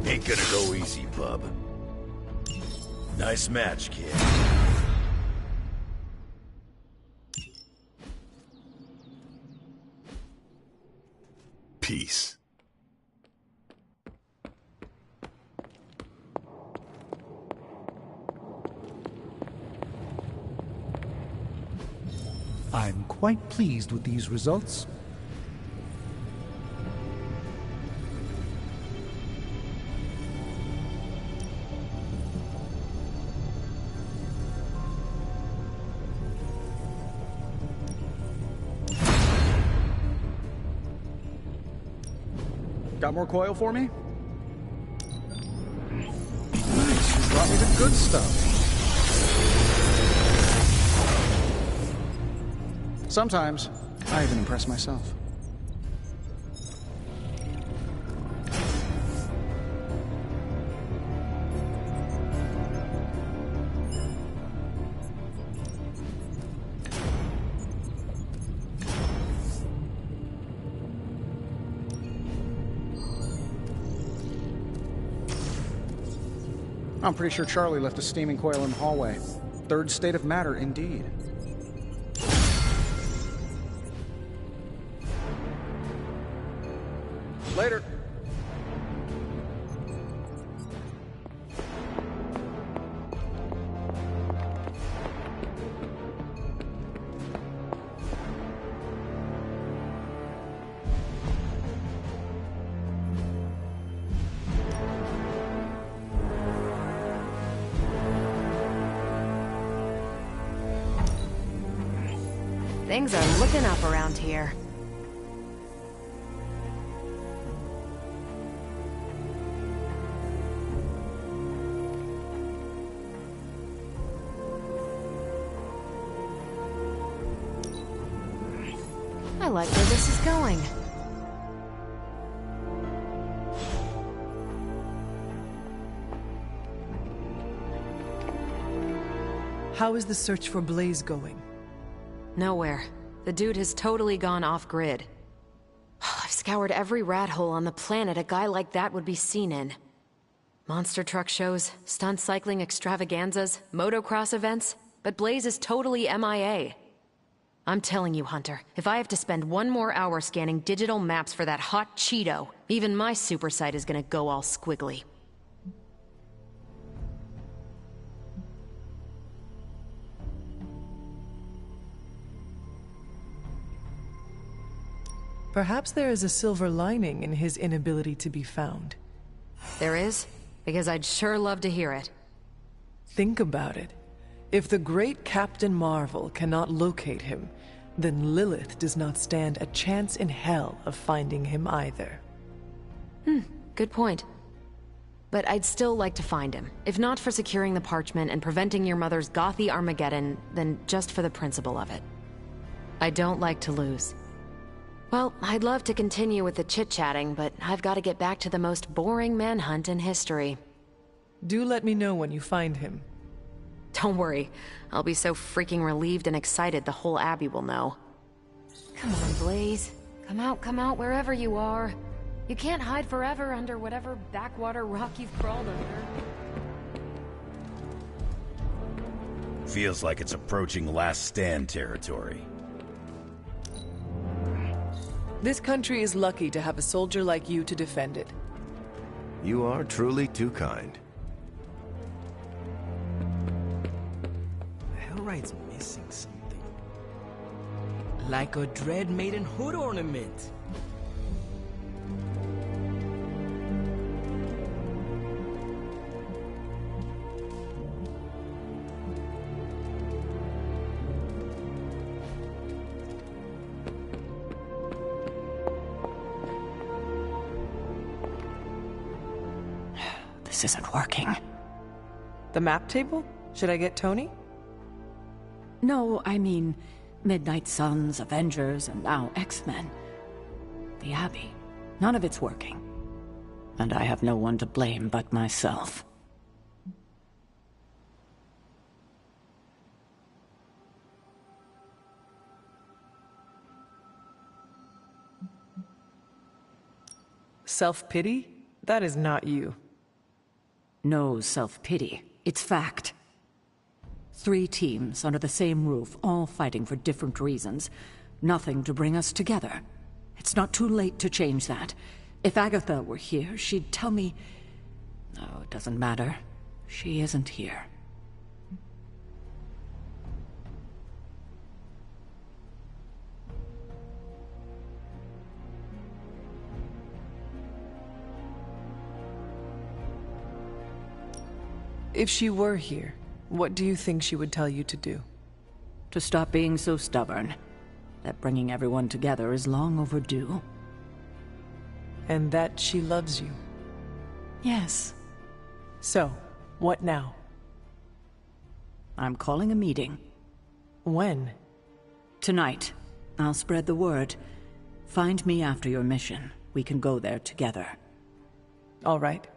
Ain't gonna go easy, bub. Nice match, kid. Peace. I'm quite pleased with these results. Got more coil for me? Nice, you brought me the good stuff. Sometimes, I even impress myself. I'm pretty sure Charlie left a steaming coil in the hallway. Third state of matter, indeed. Later. Things are looking up around here. I like where this is going. How is the search for Blaze going? Nowhere. The dude has totally gone off-grid. I've scoured every rat hole on the planet a guy like that would be seen in. Monster truck shows, stunt cycling extravaganzas, motocross events, but Blaze is totally MIA. I'm telling you, Hunter, if I have to spend one more hour scanning digital maps for that hot Cheeto, even my super sight is gonna go all squiggly. Perhaps there is a silver lining in his inability to be found. There is? Because I'd sure love to hear it. Think about it. If the great Captain Marvel cannot locate him, then Lilith does not stand a chance in hell of finding him either. Good point. But I'd still like to find him. If not for securing the parchment and preventing your mother's gothy Armageddon, then just for the principle of it. I don't like to lose. Well, I'd love to continue with the chit-chatting, but I've got to get back to the most boring manhunt in history. Do let me know when you find him. Don't worry. I'll be so freaking relieved and excited the whole Abbey will know. Come on, Blaze. Come out, wherever you are. You can't hide forever under whatever backwater rock you've crawled under. Feels like it's approaching Last Stand territory. This country is lucky to have a soldier like you to defend it. You are truly too kind. The Hellright's missing something. Like a Dread Maiden hood ornament. This isn't working. The map table? Should I get Tony? No, I mean Midnight Suns, Avengers, and now X-Men. The Abbey. None of it's working. And I have no one to blame but myself. Self-pity? That is not you. No self-pity. It's fact. 3 teams under the same roof, all fighting for different reasons. Nothing to bring us together. It's not too late to change that. If Agatha were here, she'd tell me... No, it doesn't matter. She isn't here. If she were here, what do you think she would tell you to do? To stop being so stubborn. That bringing everyone together is long overdue. And that she loves you. Yes. So, what now? I'm calling a meeting. When? Tonight. I'll spread the word. Find me after your mission. We can go there together. All right.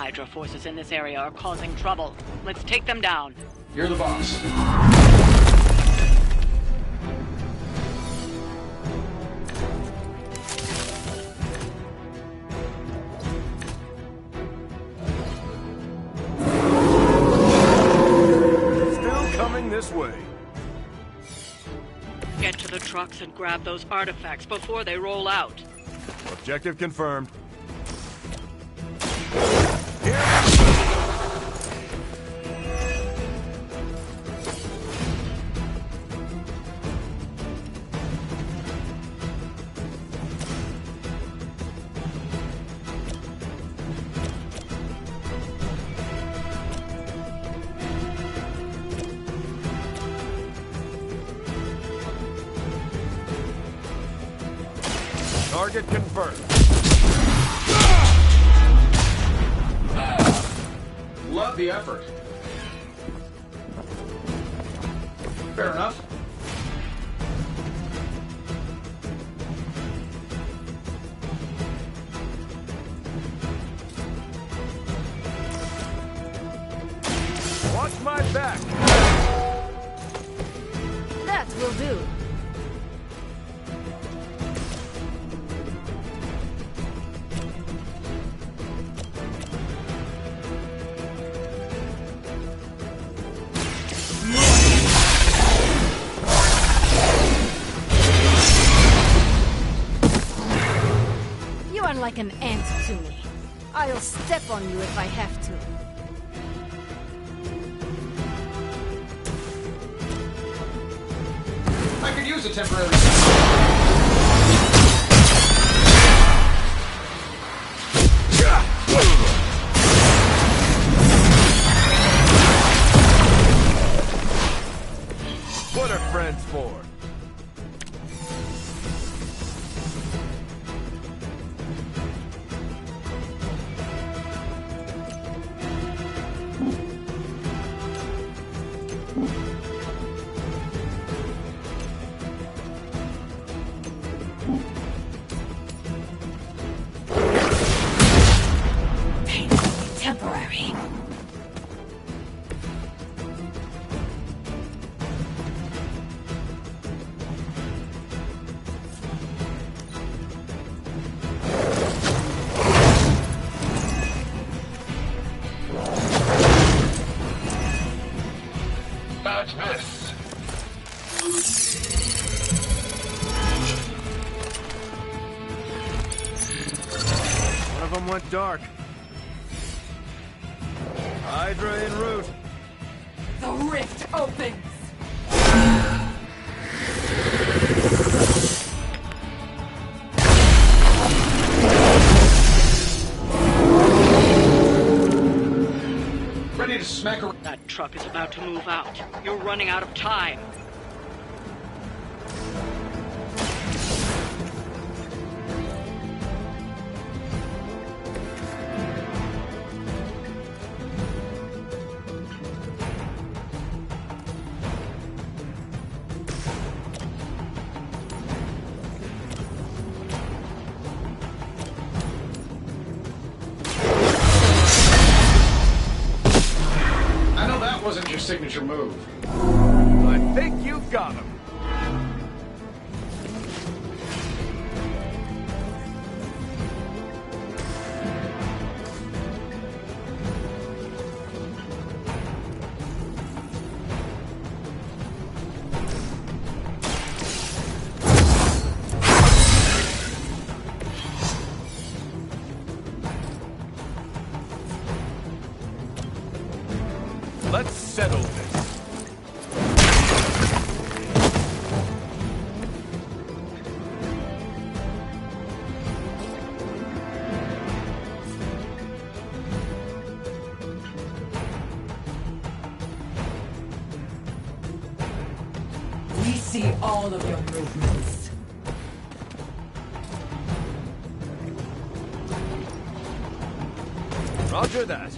Hydra forces in this area are causing trouble. Let's take them down. You're the boss. Still coming this way. Get to the trucks and grab those artifacts before they roll out. Objective confirmed. Target confirmed. Love the effort. Fair enough. Watch my back. That will do. You are like an ant to me. I'll step on you if I have to. I could use a temporary... What are friends for? Temporary. Match miss. One of them went dark. Hydra en route. The rift opens! Ready to smack her... That truck is about to move out. You're running out of time. I know that wasn't your signature move. I think you got him. Let's settle this. We see all of your movements. Roger that.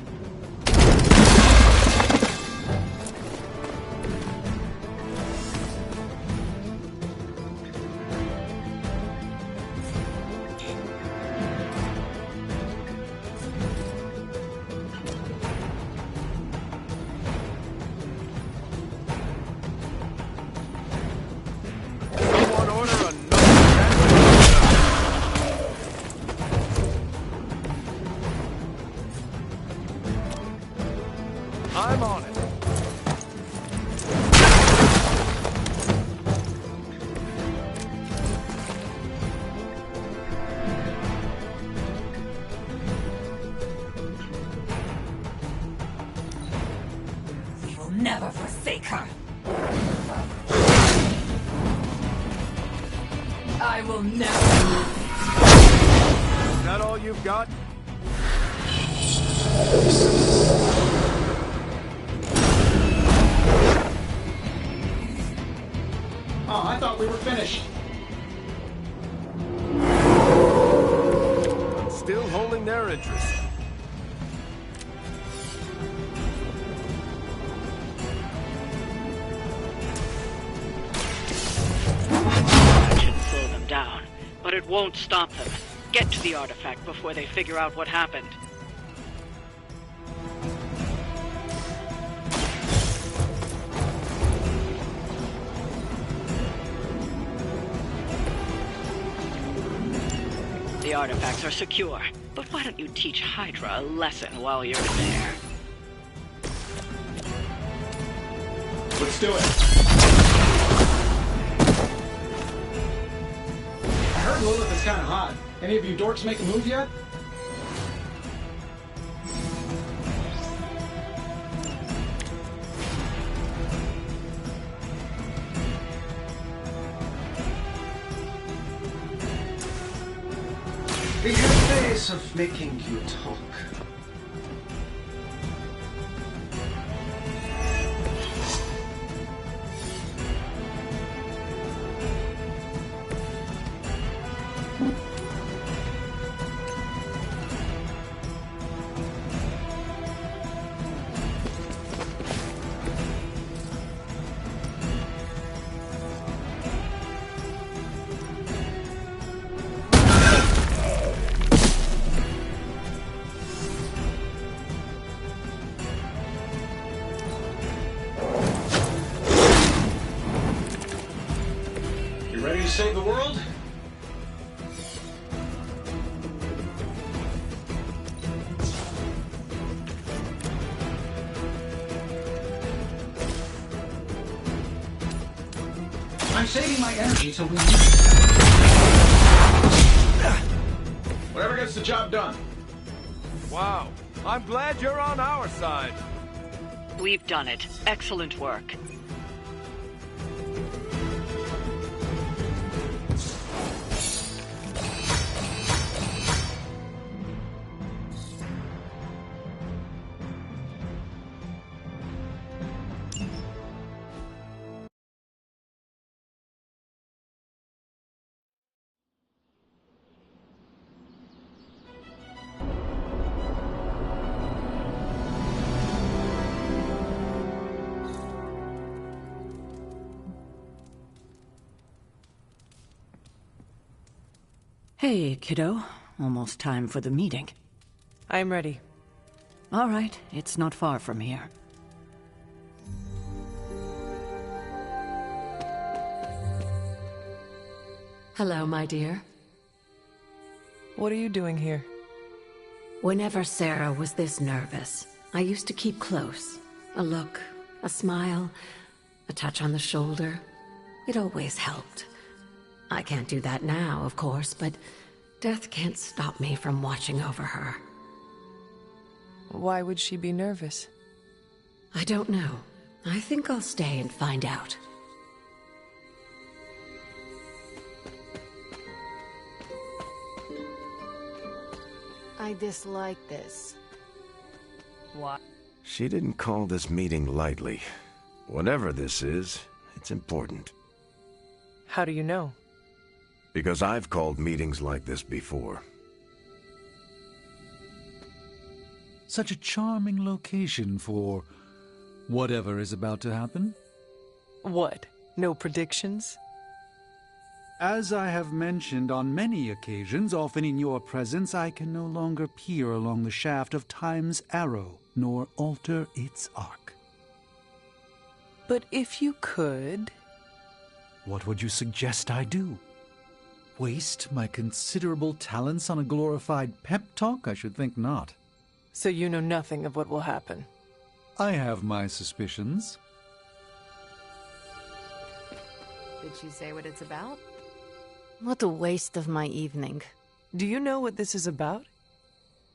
will never. Is that all you've got? Oh, I thought we were finished. Still holding their interest. That should slow them down, but it won't stop them. Get to the artifact before they figure out what happened. The artifacts are secure, but why don't you teach Hydra a lesson while you're there? Let's do it. I heard Lilith is kind of hot. Any of you dorks make a move yet? We have ways of making you talk. Ready to save the world? I'm saving my energy till we need it. Whatever gets the job done. Wow. I'm glad you're on our side. We've done it. Excellent work. Hey, kiddo. Almost time for the meeting. I'm ready. All right, it's not far from here. Hello, my dear. What are you doing here? Whenever Sarah was this nervous, I used to keep close. A look, a smile, a touch on the shoulder. It always helped. I can't do that now, of course, but death can't stop me from watching over her. Why would she be nervous? I don't know. I think I'll stay and find out. I dislike this. What? She didn't call this meeting lightly. Whatever this is, it's important. How do you know? Because I've called meetings like this before. Such a charming location for whatever is about to happen. What? No predictions? As I have mentioned on many occasions, often in your presence, I can no longer peer along the shaft of Time's arrow, nor alter its arc. But if you could... What would you suggest I do? Waste my considerable talents on a glorified pep talk? I should think not. So you know nothing of what will happen? I have my suspicions. Did she say what it's about? What a waste of my evening. Do you know what this is about?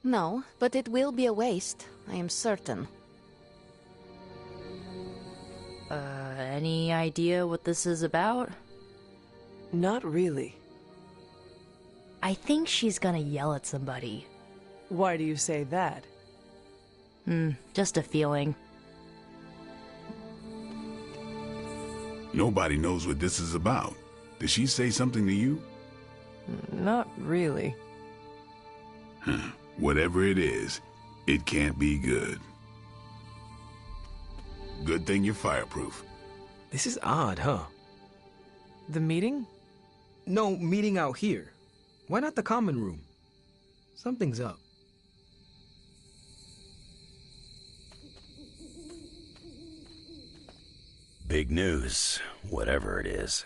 No, but it will be a waste, I am certain. Any idea what this is about? Not really. I think she's gonna yell at somebody. Why do you say that? Just a feeling. Nobody knows what this is about. Did she say something to you? Not really. Whatever it is, it can't be good. Good thing you're fireproof. This is odd, huh? The meeting? No, meeting out here. Why not the common room? Something's up. Big news, whatever it is.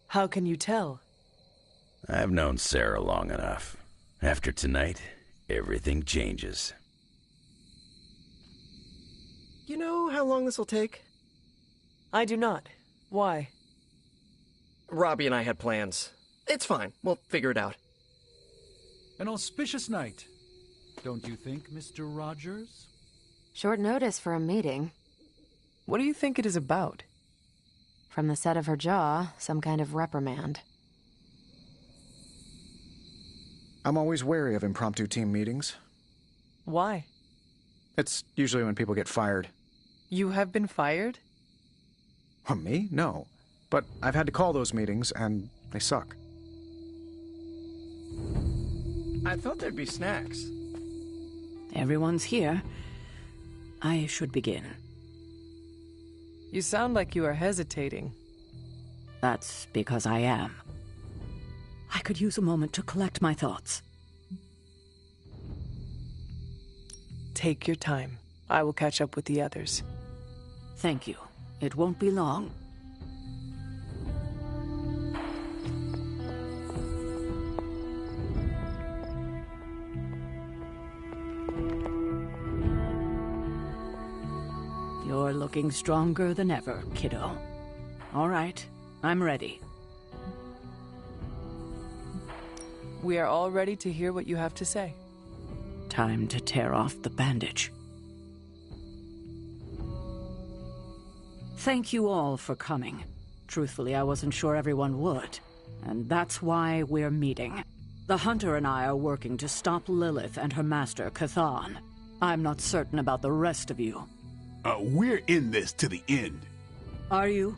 How can you tell? I've known Sarah long enough. After tonight, everything changes. You know how long this will take? I do not. Why? Robbie and I had plans. It's fine. We'll figure it out. An auspicious night, don't you think, Mr. Rogers? Short notice for a meeting. What do you think it is about? From the set of her jaw, some kind of reprimand. I'm always wary of impromptu team meetings. Why? It's usually when people get fired. You have been fired? Me? No. But I've had to call those meetings, and they suck. I thought there'd be snacks. Everyone's here. I should begin. You sound like you are hesitating. That's because I am. I could use a moment to collect my thoughts. Take your time. I will catch up with the others. Thank you. It won't be long. You're looking stronger than ever, kiddo. All right, I'm ready. We are all ready to hear what you have to say. Time to tear off the bandage. Thank you all for coming. Truthfully, I wasn't sure everyone would. And that's why we're meeting. The Hunter and I are working to stop Lilith and her master, Chthon. I'm not certain about the rest of you. We're in this to the end. Are you?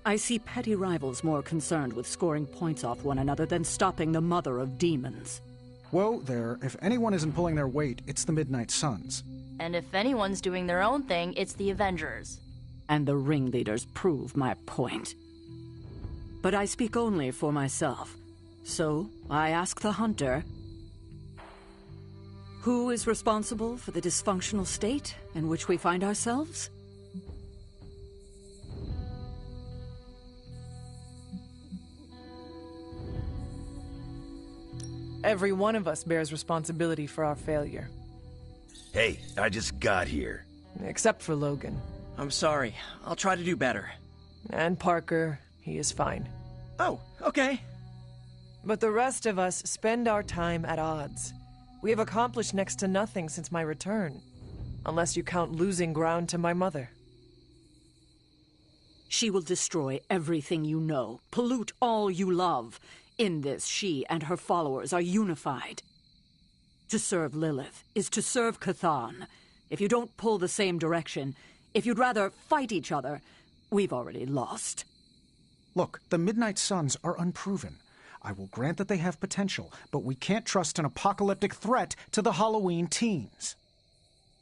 I see petty rivals more concerned with scoring points off one another than stopping the mother of demons. Whoa there, if anyone isn't pulling their weight, it's the Midnight Suns. And if anyone's doing their own thing, it's the Avengers. And the ringleaders prove my point. But I speak only for myself. So, I ask the Hunter, who is responsible for the dysfunctional state in which we find ourselves? Every one of us bears responsibility for our failure. Hey, I just got here. Except for Logan. I'm sorry. I'll try to do better. And Parker, he is fine. Oh, okay. But the rest of us spend our time at odds. We have accomplished next to nothing since my return. Unless you count losing ground to my mother. She will destroy everything you know, pollute all you love. In this, she and her followers are unified. To serve Lilith is to serve Chthon. If you don't pull the same direction, if you'd rather fight each other, we've already lost. Look, the Midnight Suns are unproven. I will grant that they have potential, but we can't trust an apocalyptic threat to the Halloween teens.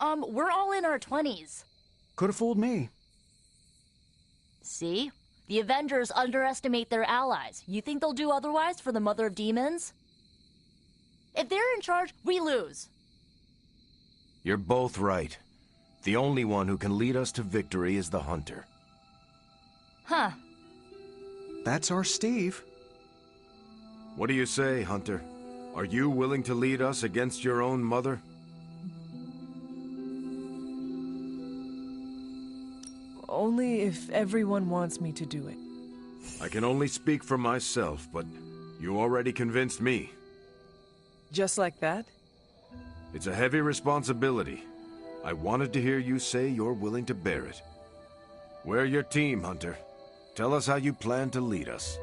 We're all in our 20s. Could have fooled me. See? The Avengers underestimate their allies. You think they'll do otherwise for the Mother of Demons? If they're in charge, we lose. You're both right. The only one who can lead us to victory is the Hunter. Huh. That's our Steve. What do you say, Hunter? Are you willing to lead us against your own mother? Only if everyone wants me to do it. I can only speak for myself, but you already convinced me. Just like that? It's a heavy responsibility. I wanted to hear you say you're willing to bear it. We're your team, Hunter. Tell us how you plan to lead us.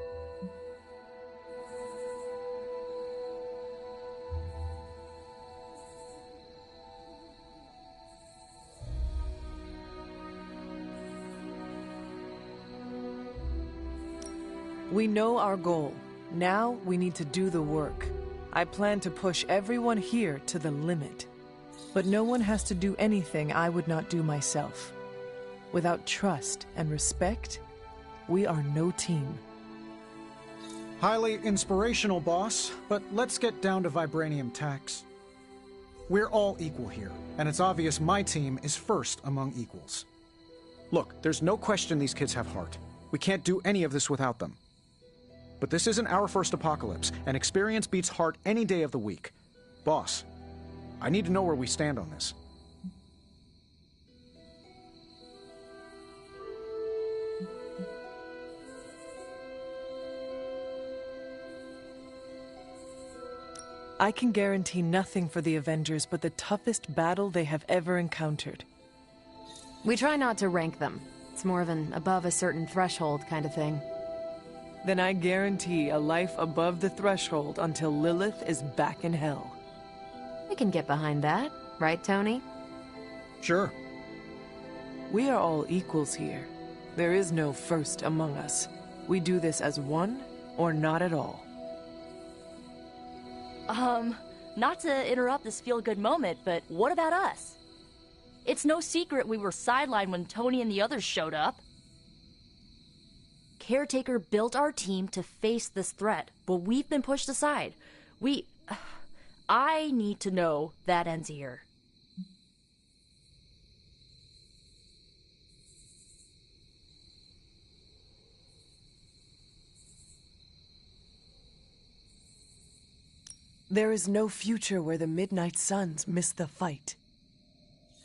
We know our goal. Now we need to do the work. I plan to push everyone here to the limit. But no one has to do anything I would not do myself. Without trust and respect, we are no team. Highly inspirational, boss, but let's get down to vibranium tax. We're all equal here, and it's obvious my team is first among equals. Look, there's no question these kids have heart. We can't do any of this without them. But this isn't our first apocalypse, and experience beats heart any day of the week. Boss, I need to know where we stand on this. I can guarantee nothing for the Avengers but the toughest battle they have ever encountered. We try not to rank them. It's more of an above a certain threshold kind of thing. Then I guarantee a life above the threshold until Lilith is back in hell. We can get behind that, right, Tony? Sure. We are all equals here. There is no first among us. We do this as one or not at all. Not to interrupt this feel-good moment, but what about us? It's no secret we were sidelined when Tony and the others showed up. Caretaker built our team to face this threat, but we've been pushed aside. I need to know that ends here. There is no future where the Midnight Suns miss the fight.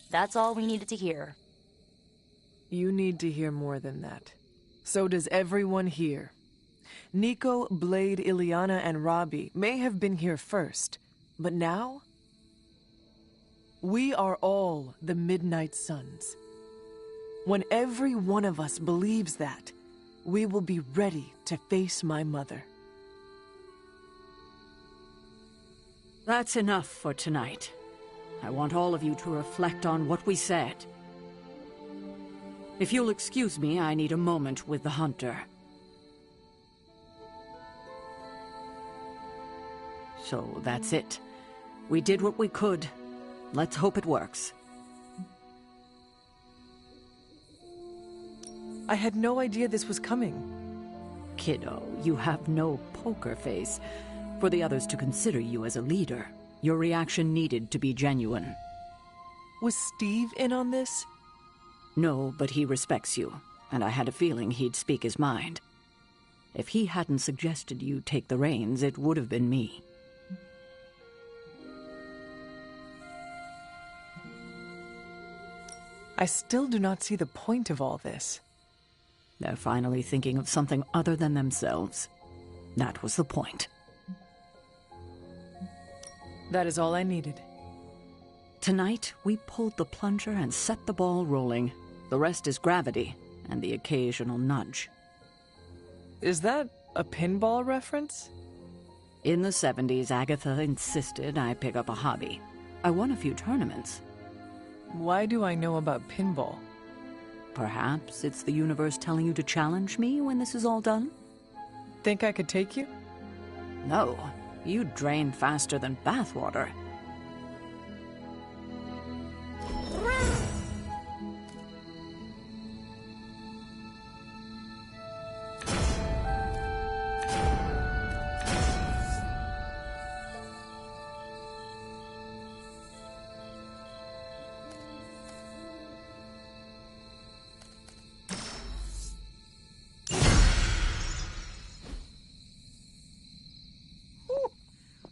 That's all we needed to hear. You need to hear more than that. So does everyone here. Nico, Blade, Illyana, and Robbie may have been here first, but now? We are all the Midnight Suns. When every one of us believes that, we will be ready to face my mother. That's enough for tonight. I want all of you to reflect on what we said. If you'll excuse me, I need a moment with the Hunter. So that's it. We did what we could. Let's hope it works. I had no idea this was coming. Kiddo, you have no poker face. For the others to consider you as a leader, your reaction needed to be genuine. Was Steve in on this? No, but he respects you, and I had a feeling he'd speak his mind. If he hadn't suggested you take the reins, it would have been me. I still do not see the point of all this. They're finally thinking of something other than themselves. That was the point. That is all I needed. Tonight, we pulled the plunger and set the ball rolling. The rest is gravity, and the occasional nudge. Is that a pinball reference? In the 70s, Agatha insisted I pick up a hobby. I won a few tournaments. Why do I know about pinball? Perhaps it's the universe telling you to challenge me when this is all done? Think I could take you? No. You drain faster than bathwater.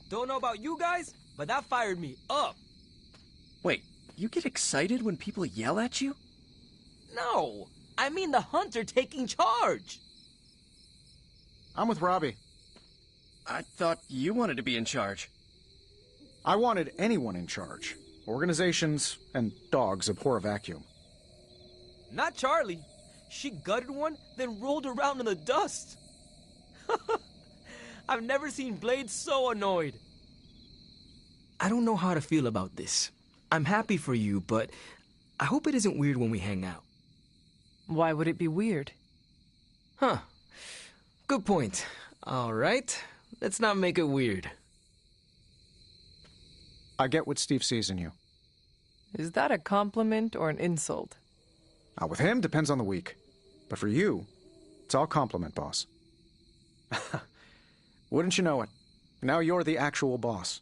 Don't know about you guys, but that fired me up. Wait, you get excited when people yell at you? No, I mean the Hunter taking charge. I'm with Robbie. I thought you wanted to be in charge. I wanted anyone in charge. Organizations and dogs abhor a vacuum. Not Charlie. She gutted one, then rolled around in the dust. I've never seen Blade so annoyed. I don't know how to feel about this. I'm happy for you, but I hope it isn't weird when we hang out. Why would it be weird? Huh. Good point. All right, let's not make it weird. I get what Steve sees in you. Is that a compliment or an insult? With him, depends on the week. But for you, it's all compliment, boss. Wouldn't you know it? Now you're the actual boss.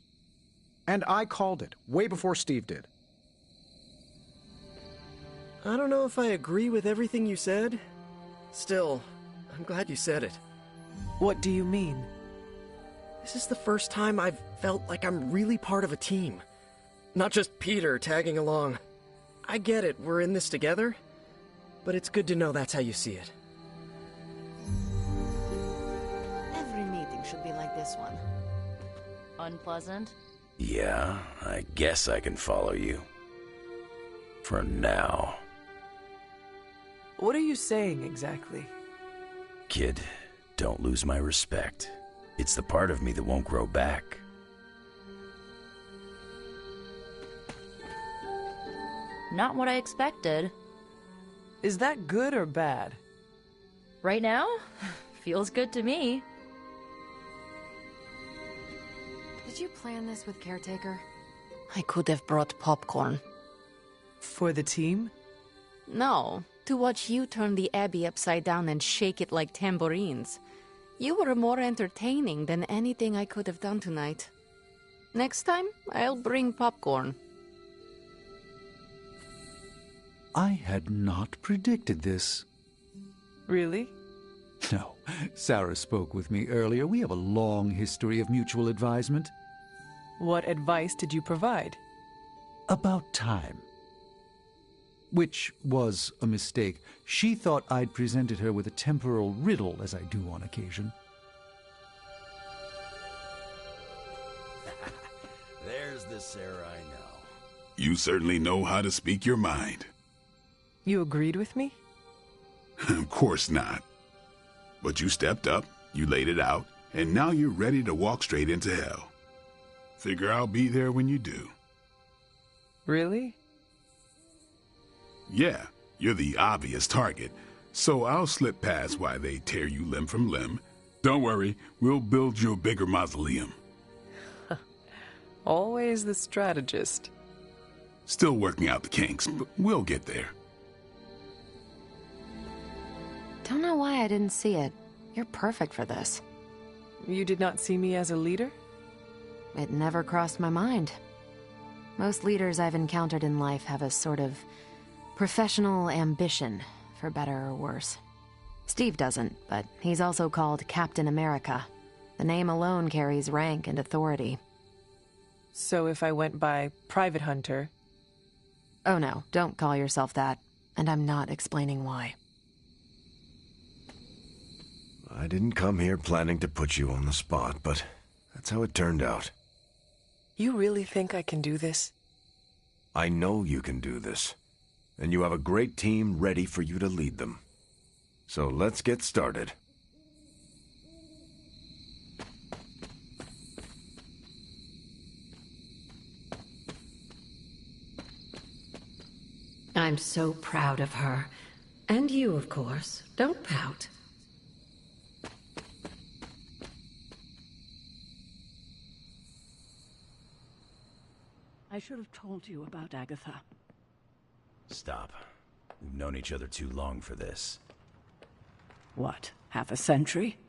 And I called it, way before Steve did. I don't know if I agree with everything you said. Still, I'm glad you said it. What do you mean? This is the first time I've felt like I'm really part of a team. Not just Peter tagging along. I get it, we're in this together. But it's good to know that's how you see it. Every meeting should be like this one. Unpleasant? Yeah, I guess I can follow you. For now. What are you saying exactly? Kid, don't lose my respect. It's the part of me that won't grow back. Not what I expected. Is that good or bad? Right now? Feels good to me. Did you plan this with Caretaker? I could have brought popcorn. For the team? No, to watch you turn the Abbey upside down and shake it like tambourines. You were more entertaining than anything I could have done tonight. Next time, I'll bring popcorn. I had not predicted this. Really? No. Sarah spoke with me earlier. We have a long history of mutual advisement. What advice did you provide? About time. Which was a mistake. She thought I'd presented her with a temporal riddle, as I do on occasion. There's the Sarah I know. You certainly know how to speak your mind. You agreed with me? Of course not. But you stepped up, you laid it out, and now you're ready to walk straight into hell. Figure I'll be there when you do. Really? Yeah, you're the obvious target, so I'll slip past why they tear you limb from limb. Don't worry, we'll build you a bigger mausoleum. Always the strategist. Still working out the kinks, but we'll get there. Don't know why I didn't see it. You're perfect for this. You did not see me as a leader? It never crossed my mind. Most leaders I've encountered in life have a sort of professional ambition, for better or worse. Steve doesn't, but he's also called Captain America. The name alone carries rank and authority. So if I went by Private Hunter... Oh no, don't call yourself that. And I'm not explaining why. I didn't come here planning to put you on the spot, but that's how it turned out. You really think I can do this? I know you can do this, and you have a great team ready for you to lead them. So let's get started. I'm so proud of her. And you, of course. Don't pout. I should have told you about Agatha. Stop. We've known each other too long for this. What, half a century?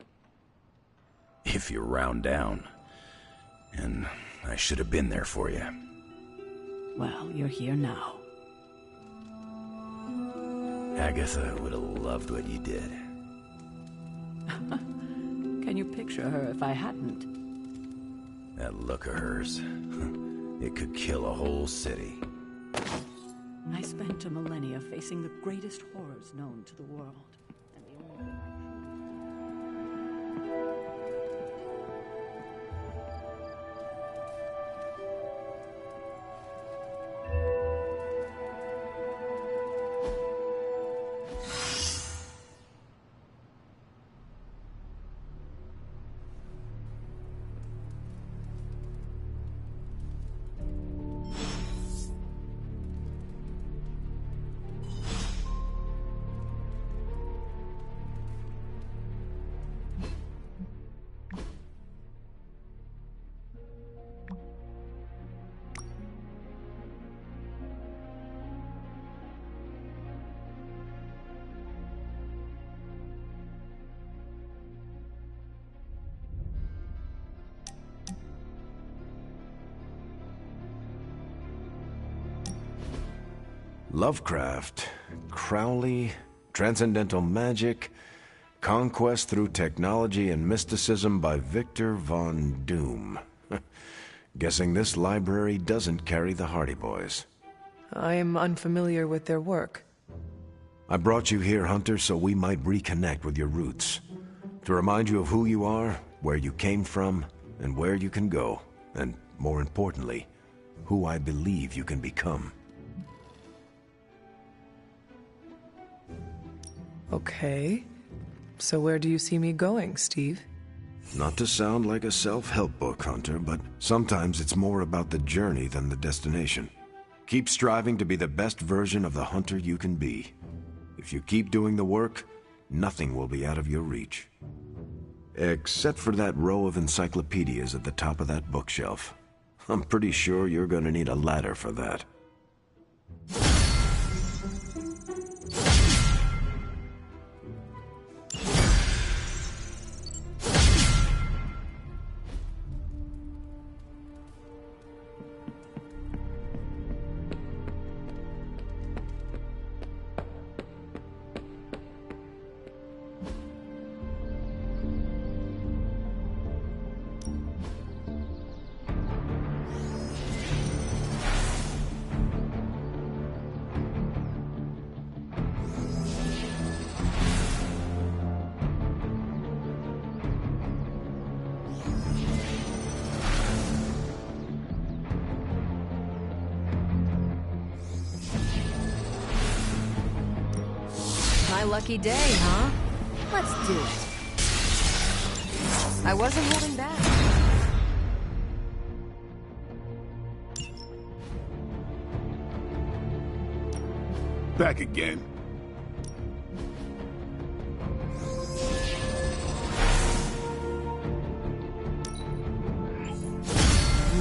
If you round down. And I should have been there for you. Well, you're here now. Agatha would have loved what you did. Can you picture her if I hadn't? That look of hers. It could kill a whole city. I spent a millennia facing the greatest horrors known to the world. And the only... Lovecraft, Crowley, transcendental magic, conquest through technology and mysticism by Victor Von Doom. Guessing this library doesn't carry the Hardy Boys. I am unfamiliar with their work. I brought you here, Hunter, so we might reconnect with your roots. To remind you of who you are, where you came from, and where you can go. And, more importantly, who I believe you can become. Okay. So where do you see me going, Steve? Not to sound like a self-help book, Hunter, but sometimes it's more about the journey than the destination. Keep striving to be the best version of the Hunter you can be. If you keep doing the work, nothing will be out of your reach. Except for that row of encyclopedias at the top of that bookshelf. I'm pretty sure you're gonna need a ladder for that. My lucky day, huh? Let's do it. I wasn't holding back. Back again.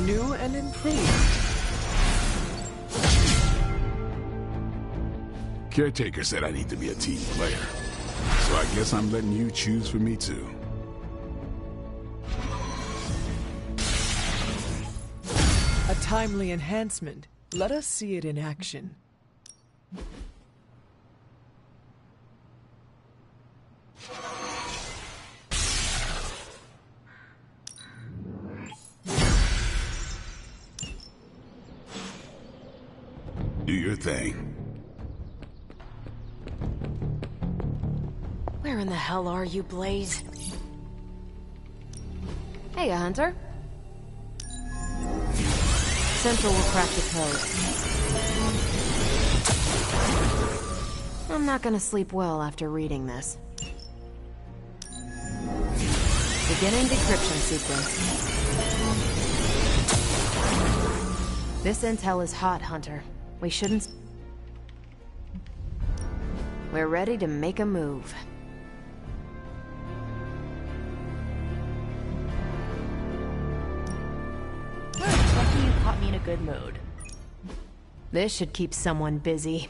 New and improved. Caretaker said I need to be a team player. So I guess I'm letting you choose for me too. A timely enhancement. Let us see it in action. Do your thing. Where in the hell are you, Blaze? Hey, Hunter. Central will crack the code. I'm not gonna sleep well after reading this. Beginning decryption sequence. This intel is hot, Hunter. We shouldn't... We're ready to make a move. Lucky you caught me in a good mood. This should keep someone busy.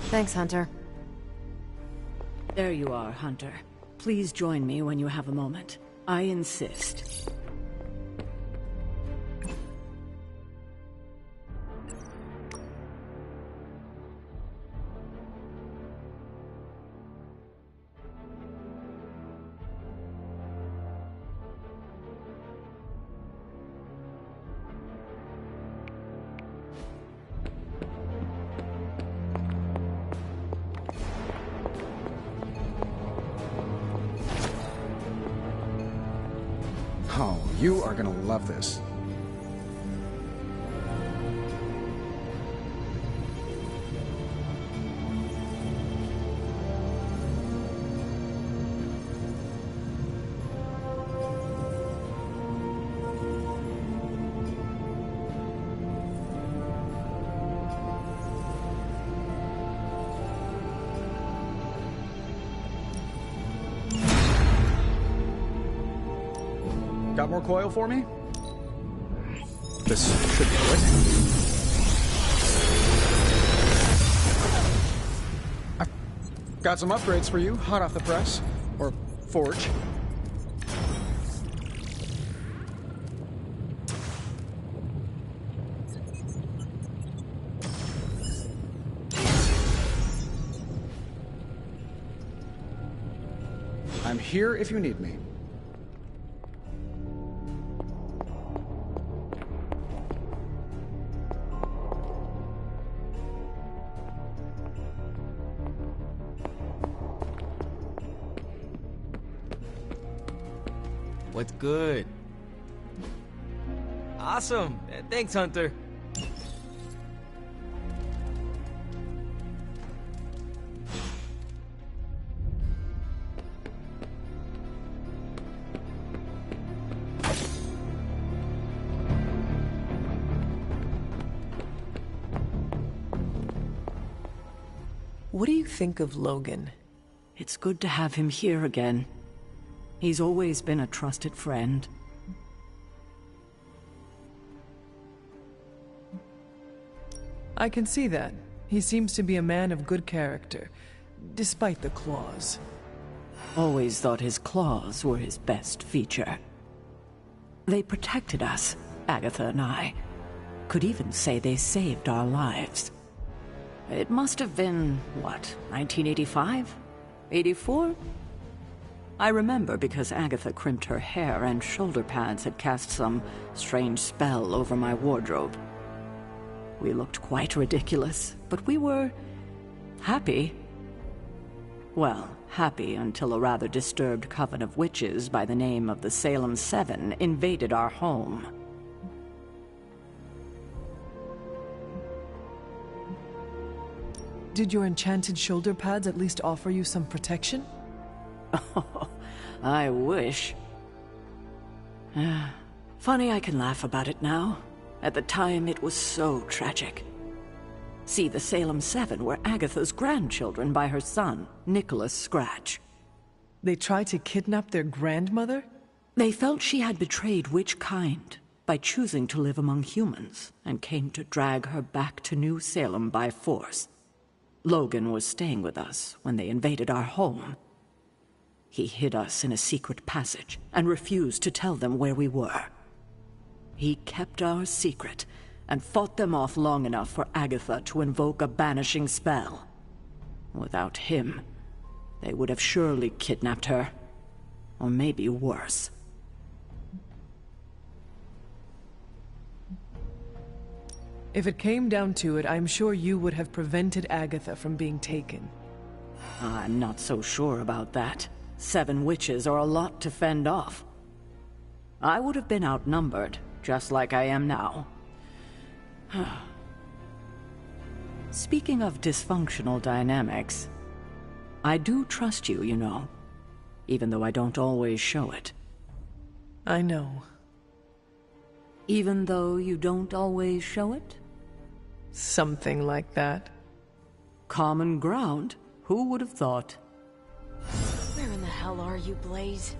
Thanks, Hunter. There you are, Hunter. Please join me when you have a moment. I insist. Oh, you are gonna love this. Got more coil for me? This should do it. I've got some upgrades for you, hot off the press. Or forge. I'm here if you need me. What's good? Awesome! Thanks, Hunter. What do you think of Logan? It's good to have him here again. He's always been a trusted friend. I can see that. He seems to be a man of good character, despite the claws. Always thought his claws were his best feature. They protected us, Agatha and I. Could even say they saved our lives. It must have been, what, 1985? 84? I remember because Agatha crimped her hair and shoulder pads had cast some strange spell over my wardrobe. We looked quite ridiculous, but we were happy. Well, happy until a rather disturbed coven of witches by the name of the Salem Seven invaded our home. Did your enchanted shoulder pads at least offer you some protection? Oh, I wish. Funny I can laugh about it now. At the time, it was so tragic. See, the Salem Seven were Agatha's grandchildren by her son, Nicholas Scratch. They tried to kidnap their grandmother? They felt she had betrayed witch kind by choosing to live among humans, and came to drag her back to New Salem by force. Logan was staying with us when they invaded our home. He hid us in a secret passage and refused to tell them where we were. He kept our secret and fought them off long enough for Agatha to invoke a banishing spell. Without him, they would have surely kidnapped her. Or maybe worse. If it came down to it, I'm sure you would have prevented Agatha from being taken. I'm not so sure about that. 7 witches are a lot to fend off. I would have been outnumbered, just like I am now. Speaking of dysfunctional dynamics, I do trust you, you know, even though I don't always show it. I know. Even though you don't always show it? Something like that. Common ground? Who would have thought? Where in the hell are you, Blaze?